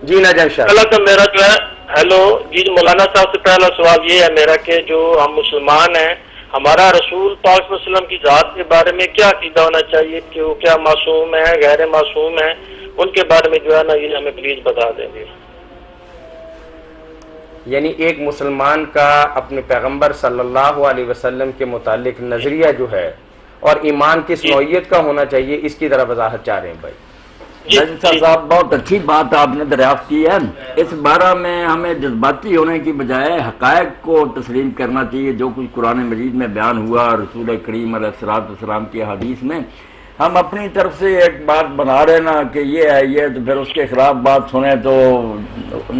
جی نجم شاہ پہلا تو میرا جو ہے ہیلو جی مولانا صاحب سے پہلا سوال یہ ہے میرا کہ جو ہم مسلمان ہیں ہمارا رسول پاک صلی اللہ علیہ وسلم کی ذات کے بارے میں کیا عقیدہ ہونا چاہیے کہ وہ کیا معصوم ہے غیر معصوم ہے، ان کے بارے میں جو ہے نا یہ ہمیں پلیز بتا دیں گے۔ یعنی ایک مسلمان کا اپنے پیغمبر صلی اللہ علیہ وسلم کے متعلق نظریہ جو ہے اور ایمان کس نوعیت کا ہونا چاہیے، اس کی ذرا وضاحت چاہ رہے ہیں بھائی۔ نجم صاحب بہت اچھی بات آپ نے دریافت کی ہے۔ اس بارے میں ہمیں جذباتی ہونے کی بجائے حقائق کو تسلیم کرنا چاہیے، جو کچھ قرآن مجید میں بیان ہوا رسول کریم علیہ السلام کی حدیث میں۔ ہم اپنی طرف سے ایک بات بنا رہے نا کہ یہ ہے یہ، تو پھر اس کے خلاف بات سنیں تو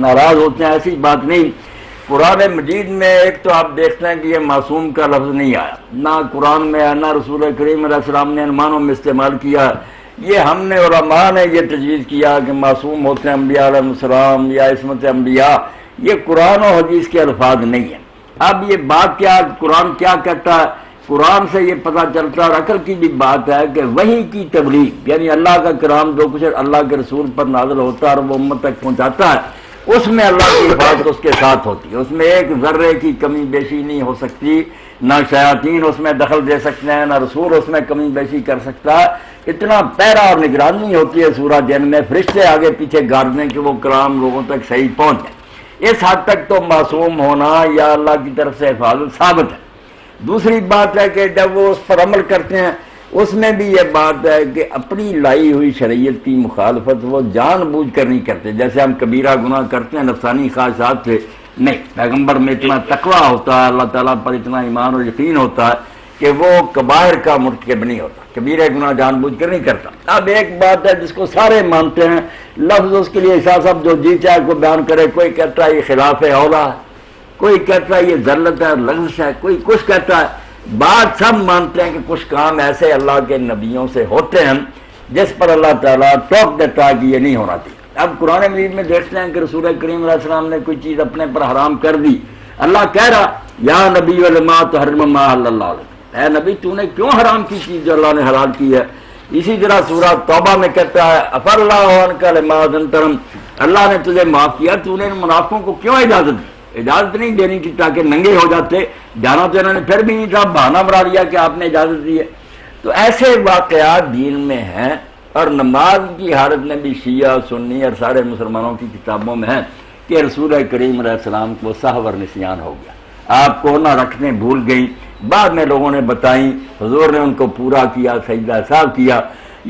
ناراض ہوتے ہیں، ایسی بات نہیں۔ قرآن مجید میں ایک تو آپ دیکھتے ہیں کہ یہ معصوم کا لفظ نہیں آیا، نہ قرآن میں نہ رسول کریم علیہ السلام نے ان معنوں میں استعمال کیا۔ یہ ہم نے علماء نے یہ تجویز کیا کہ معصوم ہوتے ہیں انبیاء علیہ السلام یا عصمت انبیاء، یہ قرآن و حدیث کے الفاظ نہیں ہیں۔ اب یہ بات کیا قرآن کیا کہتا ہے، قرآن سے یہ پتہ چلتا اور عقل کی بھی بات ہے کہ وحی کی تبلیغ، یعنی اللہ کا کلام جو کچھ اللہ کے رسول پر نازل ہوتا ہے اور وہ امت تک پہنچاتا ہے، اس میں اللہ کی حفاظت اس کے ساتھ ہوتی ہے، اس میں ایک ذرے کی کمی بیشی نہیں ہو سکتی، نہ شیاطین اس میں دخل دے سکتے ہیں، نہ رسول اس میں کمی بیشی کر سکتا ہے۔ اتنا پیرا اور نگرانی ہوتی ہے سورہ جن میں، فرشتے آگے پیچھے گارڈ دیں کہ وہ کلام لوگوں تک صحیح پہنچ جائے۔ اس حد تک تو معصوم ہونا یا اللہ کی طرف سے حفاظت ثابت ہے۔ دوسری بات ہے کہ جب وہ اس پر عمل کرتے ہیں، اس میں بھی یہ بات ہے کہ اپنی لائی ہوئی شریعت کی مخالفت وہ جان بوجھ کر نہیں کرتے۔ جیسے ہم کبیرہ گناہ کرتے ہیں نفسانی خواہشات سے، نہیں، پیغمبر میں اتنا تقویٰ ہوتا ہے، اللہ تعالیٰ پر اتنا ایمان اور یقین ہوتا ہے کہ وہ کبائر کا مرتکب نہیں ہوتا، کبیرہ گناہ جان بوجھ کر نہیں کرتا۔ اب ایک بات ہے جس کو سارے مانتے ہیں، لفظ اس کے لیے شاہ صاحب جو جی چاہے کو بیان کرے، کوئی کہتا ہے یہ خلاف اولا ہے، کوئی کہتا ہے یہ ذلت ہے، لغزش ہے، کوئی کچھ کہتا ہے۔ بات سب مانتے ہیں کہ کچھ کام ایسے اللہ کے نبیوں سے ہوتے ہیں جس پر اللہ تعالیٰ ٹوک دیتا ہے کہ یہ نہیں ہونا چاہیے۔ اب قرآن مجید میں دیکھتے ہیں کہ رسول کریم علیہ السلام نے کوئی چیز اپنے پر حرام کر دی، اللہ کہہ رہا یا نبی لما تحرم ما احل اللہ لک، اے نبی تو نے کیوں حرام کی چیز جو اللہ نے حلال کی ہے۔ اسی طرح سورہ توبہ میں کہتا ہے عفا اللہ عنک لما اذنت لهم، اللہ نے تجھے معاف کیا، تو نے ان منافقوں کو کیوں اجازت دی؟ اجازت نہیں دینی تھی تاکہ ننگے ہو جاتے، جانا تو انہوں نے پھر بھی نہیں تھا، بہانہ بنا دیا کہ آپ نے اجازت دی ہے۔ تو ایسے واقعات دین میں ہیں، اور نماز کی حالت میں بھی شیعہ سنی اور سارے مسلمانوں کی کتابوں میں ہے کہ رسول کریم علیہ السلام کو سہو اور نسیان ہو گیا، آپ کو نہ رکھنے بھول گئی، بعد میں لوگوں نے بتائیں، حضور نے ان کو پورا کیا، سجدہ صاحب کیا۔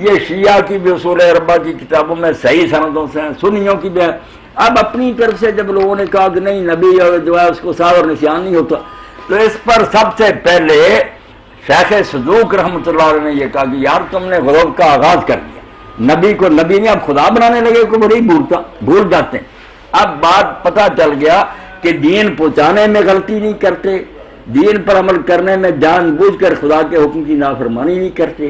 یہ شیعہ کی بھی اصول اربعہ کی کتابوں میں صحیح سندوں سے ہیں، سنیوں کی بھی ہے۔ اب اپنی طرف سے جب لوگوں نے کہا کہ نہیں نبی جو ہے اس کو سہو اور نسیان نہیں ہوتا، تو اس پر سب سے پہلے شیخ صدوق رحمۃ اللہ علیہ نے یہ کہا کہ یار تم نے غلو کا آغاز کر دیا، نبی کو نبی نے اب خدا بنانے لگے کو بڑی بھول جاتے ہیں۔ اب بات پتہ چل گیا کہ دین پہنچانے میں غلطی نہیں کرتے، دین پر عمل کرنے میں جان بوجھ کر خدا کے حکم کی نافرمانی نہیں کرتے،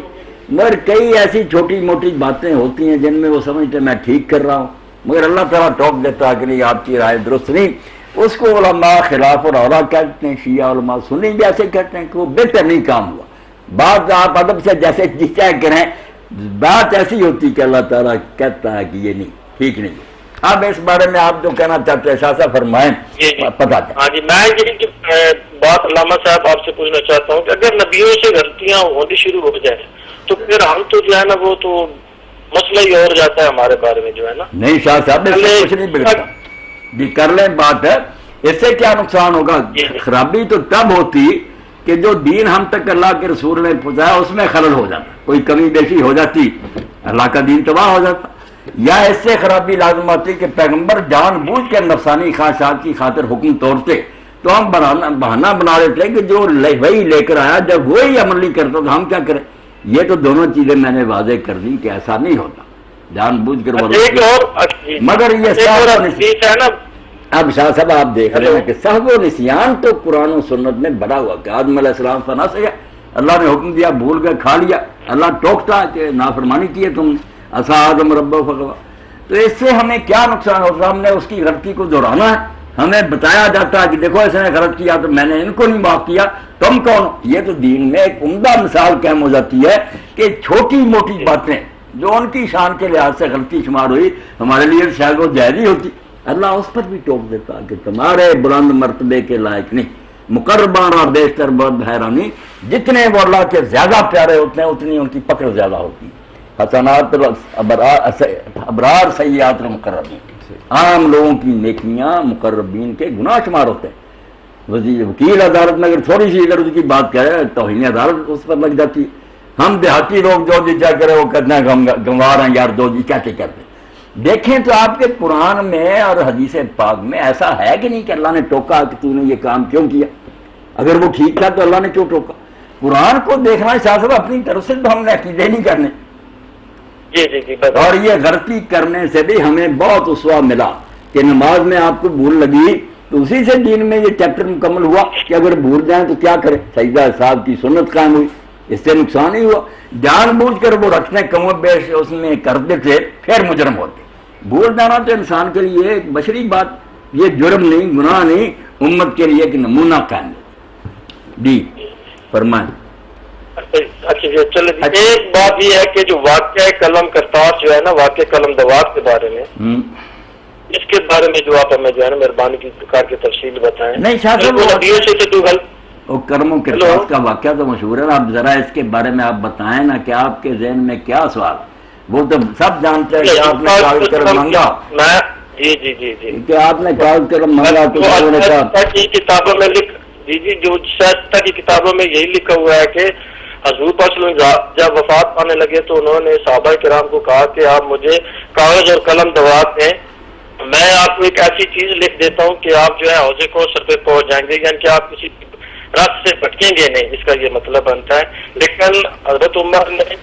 مگر کئی ایسی چھوٹی موٹی باتیں ہوتی ہیں جن میں وہ سمجھتے میں ٹھیک کر رہا ہوں، مگر اللہ تعالیٰ ٹوک دیتا کہ نہیں آپ کی رائے درست نہیں۔ اس کو علماء خلاف اور اولا کہتے ہیں، شیعہ علماء سنی بھی ایسے کہتے ہیں کہ وہ بہتر نہیں کام ہوا۔ بات آپ ادب سے جیسے جس چاہے کریں، بات ایسی ہوتی کہ اللہ تعالیٰ کہتا ہے کہ یہ نہیں ٹھیک نہیں۔ اب اس بارے میں آپ جو کہنا چاہتے ہیں شاہ صاحب فرمائیں، پتہ چلے۔ ہاں جی، میں یہ بات علامہ صاحب آپ سے پوچھنا چاہتا ہوں کہ اگر نبیوں سے غلطیاں ہونی شروع ہو جائیں تو پھر ہم تو جو ہے نا وہ تو مسئلہ ہی اور جاتا ہے ہمارے بارے میں جو ہے نا۔ نہیں شاہ صاحب اس سے کچھ نہیں بگڑتا جی، کر لیں بات ہے، اس سے کیا نقصان ہوگا؟ خرابی تو تب ہوتی کہ جو دین ہم تک اللہ کے رسول نے پہنچایا اس میں خلل ہو جاتا، کوئی کمی بیشی ہو جاتی، اللہ کا دین تباہ ہو جاتا، یا اس سے خرابی لازم آتی کہ پیغمبر جان بوجھ کر نفسانی خواہشات کی خاطر حکم توڑتے، تو ہم بہانہ بنا دیتے کہ جو وہی لے کر آیا، جب وہی عمل نہیں کرتا تو ہم کیا کریں؟ یہ تو دونوں چیزیں میں نے واضح کر دی کہ ایسا نہیں ہوتا، جان بوجھ کر مگر یہ اب شاہ صاحب آپ دیکھ رہے ہیں کہ سہو و نسیان تو قرآن و سنت میں بڑا ہوا کہ آدم علیہ السلام فنا سے اللہ نے حکم دیا، بھول گئے، کھا لیا، اللہ ٹوکتا کہ نافرمانی کی ہے تم نے، عصا آدم ربہ فغوی۔ تو اس سے ہمیں کیا نقصان ہوتا؟ ہم نے اس کی غلطی کو دہرانا ہے، ہمیں بتایا جاتا ہے کہ دیکھو اس نے غلط کیا تو میں نے ان کو نہیں معاف کیا، تم کون؟ یہ تو دین میں ایک عمدہ مثال قائم ہو جاتی ہے کہ چھوٹی موٹی باتیں جو ان کی شان کے لحاظ سے غلطی شمار ہوئی ہمارے لیے شاید وہ جائز ہی ہوتی، اللہ اس پر بھی ٹوک دیتا کہ تمہارے بلند مرتبے کے لائق نہیں، مقربان اور بیشتر بہت حیرانی، جتنے وہ اللہ کے زیادہ پیارے ہوتے ہیں اتنی ان کی پکڑ زیادہ ہوتی ہے۔ حسنات ابرار سیئات المقربین، عام لوگوں کی نیکیاں مقربین کے گناہ شمار ہوتے ہیں۔ وکیل عدالت میں اگر تھوڑی سی اگر اس کی بات کرے توہین عدالت اس پر لگ جاتی ہے۔ ہم دیہاتی لوگ جو جی کیا کرے وہ کہتے ہیں ہم گنوار ہیں یار، دو جی کیا کرتے ہیں۔ دیکھیں تو آپ کے قرآن میں اور حدیث پاک میں ایسا ہے کہ نہیں کہ اللہ نے ٹوکا کہ تو نے یہ کام کیوں کیا؟ اگر وہ ٹھیک تھا تو اللہ نے کیوں ٹوکا؟ قرآن کو دیکھنا صاحب اپنی طرف سے تو ہم نے عقیدے نہیں کرنے، اور یہ غلطی کرنے سے بھی ہمیں بہت اسوہ ملا کہ نماز میں آپ کو بھول لگی تو اسی سے دین میں یہ چیپٹر مکمل ہوا کہ اگر بھول جائیں تو کیا کریں، سجدہ صاحب کی سنت قائم ہوئی، اس سے نقصان ہی ہوا۔ جان بوجھ کر وہ رکھنے کم و بیش اس میں کرتے تھے پھر مجرم ہوتے۔ بھول جانا تو انسان کے لیے ایک بشری بات، یہ جرم نہیں، گناہ نہیں، امت کے لیے ایک نمونہ قائم ہے۔ جی فرمائیں۔ اچھا جی چلے جی، ایک بات یہ ہے کہ جو واقعہ قلم کرتاس جو ہے نا، واقعہ قلم دوات کے بارے میں، اس کے بارے میں جو آپ ہمیں جو ہے نا مہربانی کی کر کے تفصیل بتائیں۔ نہیں شاہ صاحب وہ کرموں کے ساتھ کا واقعہ تو مشہور ہے، آپ ذرا اس کے بارے میں آپ بتائیں نا کہ آپ کے ذہن میں کیا سوال؟ وہ تو سب جانتے ہیں کہ آپ نے کاغذ قلم مانگا، جی جی جی جی کہ آپ نے کاغذ قلم مانگا تو انہوں نے کہا کتابوں میں جی جی جو شائستہ کی کتابوں میں یہی لکھا ہوا ہے کہ حضور پاک صلی اللہ علیہ وسلم جب وفات پانے لگے تو انہوں نے صحابہ کرام کو کہا کہ آپ مجھے کاغذ اور قلم دوات دیں، میں آپ کو ایک ایسی چیز لکھ دیتا ہوں کہ آپ جو ہے حوضے کو سر پہ پہنچ جائیں گے، یعنی کہ آپ کسی راستے سے بھٹکیں گے نہیں، اس کا یہ مطلب بنتا ہے۔ لیکن حضرت عمر نے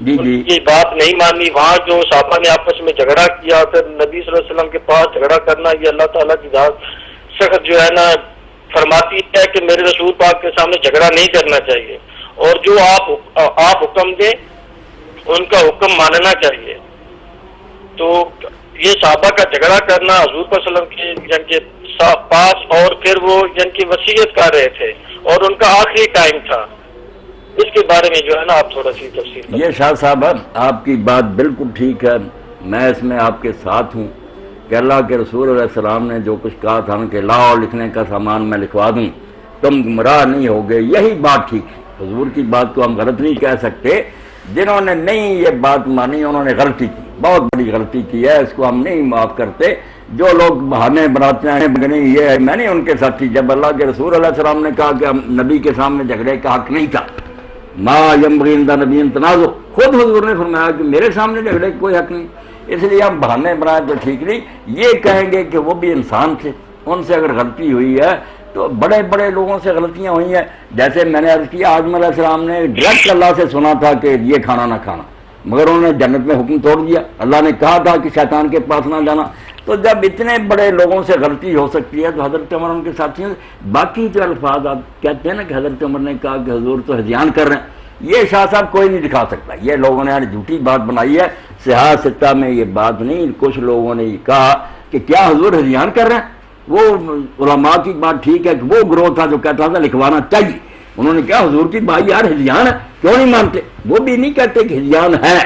یہ بات نہیں مانی، وہاں جو صحابہ نے آپس میں جھگڑا کیا، پھر نبی صلی اللہ علیہ وسلم کے پاس جھگڑا کرنا یہ اللہ تعالیٰ کی ذات سخت جو ہے نا فرماتی ہے کہ میرے رسول پاک کے سامنے جھگڑا نہیں کرنا چاہیے، اور جو آپ حکم دیں ان کا حکم ماننا چاہیے۔ تو یہ صحابہ کا جھگڑا کرنا حضور صلی اللہ علیہ وسلم کے پاس، اور پھر وہ جن کی وصیت کر رہے تھے اور ان کا آخری ٹائم تھا، اس کے بارے میں جو ہے نا آپ تھوڑا سی تفصیل۔ یہ شاہ صاحب آپ کی بات بالکل ٹھیک ہے، میں اس میں آپ کے ساتھ ہوں کہ اللہ کے رسول علیہ السلام نے جو کچھ کہا تھا کہ لاؤ لکھنے کا سامان میں لکھوا دوں تم گمراہ نہیں ہوگے، یہی بات ٹھیک ہے۔ حضور کی بات کو ہم غلط نہیں کہہ سکتے، جنہوں نے نہیں یہ بات مانی انہوں نے غلطی کی، بہت بڑی غلطی کی ہے، اس کو ہم نہیں معاف کرتے۔ جو لوگ بہانے بناتے ہیں یہ ہے، میں نے ان کے ساتھی جب اللہ کے رسول علیہ السلام نے کہا کہ ہم نبی کے سامنے جھگڑے کا حق نہیں تھا، ما ينبغي عند نبی تنازع، خود حضور نے فرمایا کہ میرے سامنے جھگڑے کا کوئی حق نہیں، اس لیے ہم بہانے بنائے تو ٹھیک نہیں۔ یہ کہیں گے کہ وہ بھی انسان تھے، ان سے اگر غلطی ہوئی ہے تو بڑے بڑے لوگوں سے غلطیاں ہوئی ہیں، جیسے میں نے عرض کیا آدم علیہ السلام نے ڈائریکٹ اللہ سے سنا تھا کہ یہ کھانا نہ کھانا، مگر انہوں نے جنت میں حکم توڑ دیا، اللہ نے کہا تھا کہ شیطان کے پاس نہ جانا۔ تو جب اتنے بڑے لوگوں سے غلطی ہو سکتی ہے تو حضرت عمر ان کے ساتھیوں سے باقی جو الفاظ آپ کہتے ہیں نا کہ حضرت عمر نے کہا کہ حضور تو ہذیان کر رہے ہیں، یہ شاہ صاحب کوئی نہیں دکھا سکتا، یہ لوگوں نے جھوٹی بات بنائی ہے، صحاح ستہ میں یہ بات نہیں۔ کچھ لوگوں نے یہ کہا کہ کیا حضور ہذیان کر رہے ہیں، وہ علماء کی بات ٹھیک ہے کہ وہ گروہ تھا جو کہتا تھا لکھوانا چاہیے، انہوں نے کہا حضور کی بھائی یار ہذیان ہے کیوں نہیں مانتے، وہ بھی نہیں کہتے کہ ہذیان ہے،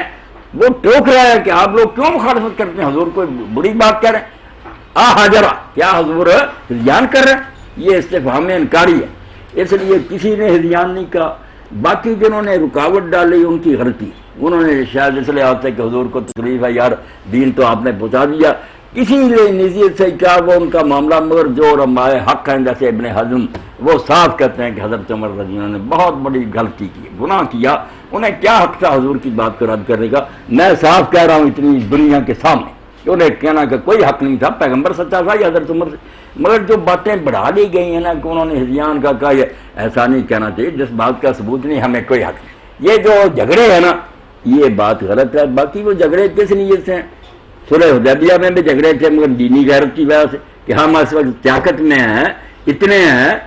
وہ ٹوک رہا ہے کہ آپ لوگ کیوں مخالفت کرتے ہیں، حضور کوئی بری بات کہہ رہے ہیں، حاجرہ کیا حضور ہذیان کر رہے ہیں، یہ استفہام انکاری ہے، اس لیے کسی نے ہذیان نہیں کہا۔ باقی جنہوں نے رکاوٹ ڈالی ان کی غلطی، انہوں نے شاید اس لیے آتے کہ حضور کو تکلیف ہے یار دین تو آپ نے پہنچا دیا، کسی نے نزیت سے کیا وہ ان کا معاملہ، مگر جو علماء حق ہیں جیسے ابن حزم وہ صاف کہتے ہیں کہ حضرت عمر رضی اللہ عنہ نے بہت بڑی غلطی کی، گناہ کیا، انہیں کیا حق تھا حضور کی بات کو رد کرنے کا۔ میں صاف کہہ رہا ہوں اتنی دنیا کے سامنے کہ انہیں کہنا کہ کوئی حق نہیں تھا، پیغمبر سچا تھا یا حضرت عمر سے، مگر جو باتیں بڑھا لی گئی ہیں نا کہ انہوں نے ہذیان کا کہا، یہ ایسا نہیں کہنا چاہیے، جس بات کا ثبوت نہیں ہمیں کوئی حق نہیں۔ یہ جو جھگڑے ہیں نا یہ بات غلط ہے، باقی وہ جھگڑے کس نیت سے ہیں، صلح حدیبیہ میں بھی جھگڑے تھے مگر دینی غیرت کی وجہ سے کہ ہم اس وقت طاقت میں ہیں، اتنے ہیں،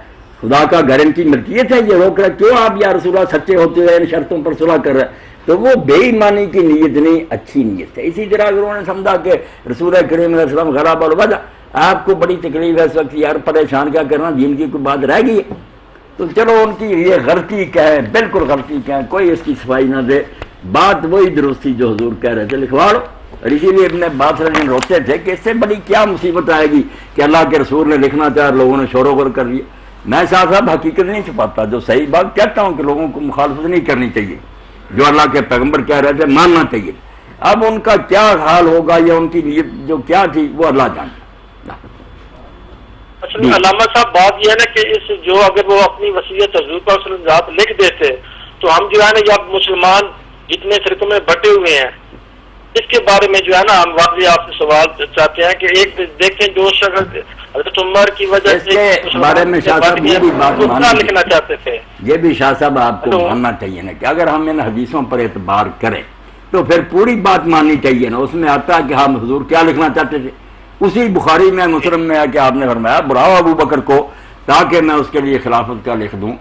خدا کا گھر ان کی ملکیت ہے، یہ روک رہا کیوں آپ یا رسول اللہ سچے ہوتے ہوئے ان شرطوں پر صلح کر رہے ہیں، تو وہ بے ایمانی کی نیت نہیں، اچھی نیت ہے۔ اسی طرح اگر انہوں نے سمجھا کہ رسول کریم علیہ السلام غلب الوجہ، آپ کو بڑی تکلیف ہے اس وقت یار پریشان کیا کرنا، دین کی کوئی بات رہ گئی ہے، تو چلو ان کی یہ غلطی کہیں، بالکل غلطی کہیں، کوئی اس کی صفائی نہ دے، بات وہی درست تھی جو حضور کہہ رہے تھے، لکھوا لو۔ اور اسی لیے ابن عباس رضی اللہ عنہ روتے تھے کہ اس سے بڑی کیا مصیبت آئے گی کہ اللہ کے رسول نے لکھنا چاہا، لوگوں نے شور و غر کر دیا۔ میں شاہ صاحب حقیقت نہیں چھپاتا، جو صحیح بات کہتا ہوں کہ لوگوں کو مخالفت نہیں کرنی چاہیے، جو اللہ کے پیغمبر کہہ رہے تھے ماننا چاہیے۔ اب ان کا کیا حال ہوگا یا ان کی نیت جو کیا تھی وہ اللہ جانتا۔ اصل میں علامہ صاحب بات یہ ہے نا کہ اس جو اگر وہ اپنی وصیت حضور پاک صلی اللہ علیہ وسلم لکھ دیتے تو ہم جو ہے نا یا مسلمان جتنے فرقوں میں بٹے ہوئے ہیں اس کے بارے میں جو ہے نا ہم واقعی آپ سے سوال چاہتے ہیں کہ ایک دیکھیں جو شخص حضرت عمر کی وجہ سے بارے میں شاہ صاحب یہ بھی بات لکھنا چاہتے تھے، یہ بھی شاہ صاحب آپ کو ماننا چاہیے نا کہ اگر ہم ان حدیثوں پر اعتبار کریں تو پھر پوری بات ماننی چاہیے نا۔ اس میں آتا ہے کہ ہم حضور کیا لکھنا چاہتے تھے، اسی بخاری میں مسلم میں ہے کہ آپ نے فرمایا بلاؤ ابو بکر کو تاکہ میں اس کے لیے خلافت کا لکھ دوں،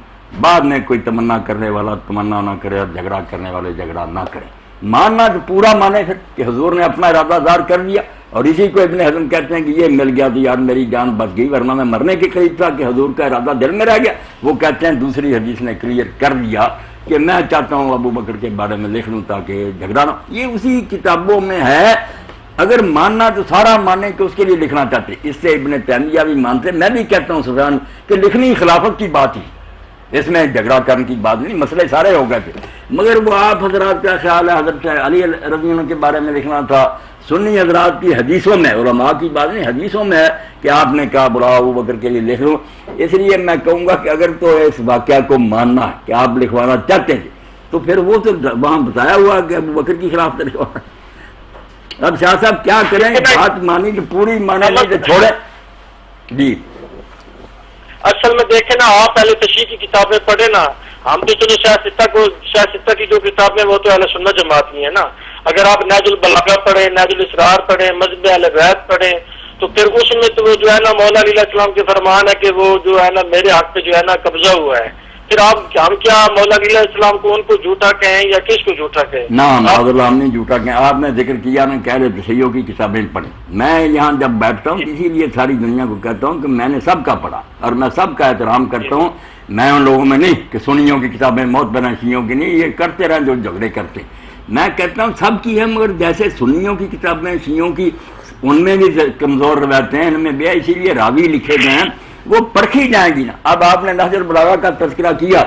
بعد میں کوئی تمنا کرنے والا تمنا نہ کرے اور جھگڑا کرنے والے جھگڑا نہ کرے۔ ماننا تو پورا مانے پھر کہ حضور نے اپنا ارادہ ظاہر کر دیا، اور اسی کو ابن حزم کہتے ہیں کہ یہ مل گیا تو یار میری جان بچ گئی، ورنہ میں مرنے کے قریب تھا کہ حضور کا ارادہ دل میں رہ گیا۔ وہ کہتے ہیں دوسری حدیث نے کلیئر کر دیا کہ میں چاہتا ہوں ابو بکر کے بارے میں لکھ لوں تاکہ جھگڑا نہ۔ یہ اسی کتابوں میں ہے۔ اگر ماننا تو سارا مانے کہ اس کے لیے لکھنا چاہتے، اس سے ابن تیمیہ بھی مانتے، میں بھی کہتا ہوں سفیان کہ لکھنی خلافت کی بات ہی، اس میں جھگڑا کرنے کی بات نہیں، مسئلے سارے ہو گئے تھے۔ مگر وہ آپ حضرات کا خیال ہے حضرت علی رضی اللہ عنہ کے بارے میں لکھنا تھا، سنی حضرات کی حدیثوں میں، علماء کی بات نہیں، حدیثوں میں ہے کہ آپ نے کہا بلاؤ ابو بکر کے لیے لکھ لوں۔ اس لیے میں کہوں گا کہ اگر تو اس واقعہ کو ماننا ہے کہ آپ لکھوانا چاہتے تھے تو پھر وہ تو وہاں بتایا ہوا کہ ابو بکر کی خلاف لکھوانا۔ اب شاہ صاحب کیا کریں، بات مانی کہ پوری مانا نہیں تو چھوڑے۔ جی اصل میں دیکھیں نا، آپ پہلے تشریح کی کتابیں پڑھیں نا، ہم تو چلو شاہ ستہ کی جو کتابیں وہ تو اہل سنت جماعت کی ہیں نا۔ اگر آپ نہج البلاغہ پڑھیں، نہج الاسرار پڑھیں، مذہب اہل بیت پڑھیں تو پھر اس میں تو وہ جو ہے نا مولا علیہ السلام کے فرمان ہے کہ وہ جو ہے نا میرے حق پہ جو ہے نا قبضہ ہوا ہے۔ پھر ہم کیا مولا علیہ السلام کو ان کو جھوٹا کہیں یا کس کو جھوٹا کہیں؟ نہ ہم نہیں جھوٹا کہیں۔ آپ نے ذکر کیا نا کہہ رہے تشیعوں کی کتابیں پڑھیں، میں یہاں جب بیٹھتا ہوں اسی لیے ساری دنیا کو کہتا ہوں کہ میں نے سب کا پڑھا اور میں سب کا احترام کرتا ہوں۔ میں ان لوگوں میں نہیں کہ سنیوں کی کتابیں موت بنا شیعوں کی نہیں، یہ کرتے رہیں جو جھگڑے کرتے، میں کہتا ہوں سب کی ہے، مگر جیسے سنیوں کی کتابیں شیعوں کی ان میں بھی کمزور روایتیں ہیں، ان میں بھی اسی لیے راوی لکھے گئے ہیں، وہ پرکھی جائیں گی نا۔ اب آپ نے نہج البلاغہ کا تذکرہ کیا،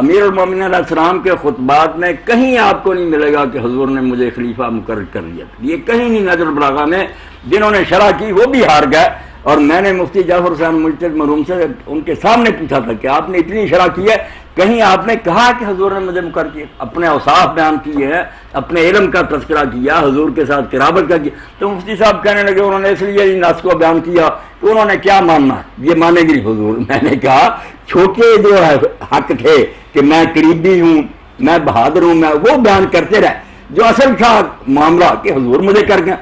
امیر المومنین علیہ السلام کے خطبات میں کہیں آپ کو نہیں ملے گا کہ حضور نے مجھے خلیفہ مقرر کر دیا، یہ کہیں نہیں۔ نہج البلاغہ میں جنہوں نے شرح کی وہ بھی ہار گئے، اور میں نے مفتی جعفر حسین مجتہد مرحوم سے ان کے سامنے پوچھا تھا کہ آپ نے اتنی شرح کی ہے، کہیں آپ نے کہا کہ حضور نے مجھے مقرر کیا؟ اپنے اوصاف بیان کیے ہیں، اپنے علم کا تذکرہ کیا، حضور کے ساتھ قرابت کا کیا، تو مفتی صاحب کہنے لگے انہوں نے اس لیے نص کو بیان کیا کہ انہوں نے کیا ماننا ہے، یہ مانے گی حضور۔ میں نے کہا چھوٹے جو ہے حق تھے کہ میں قریبی ہوں، میں بہادر ہوں، میں وہ بیان کرتے رہے، جو اصل تھا معاملہ کہ حضور مجھے کر گئے،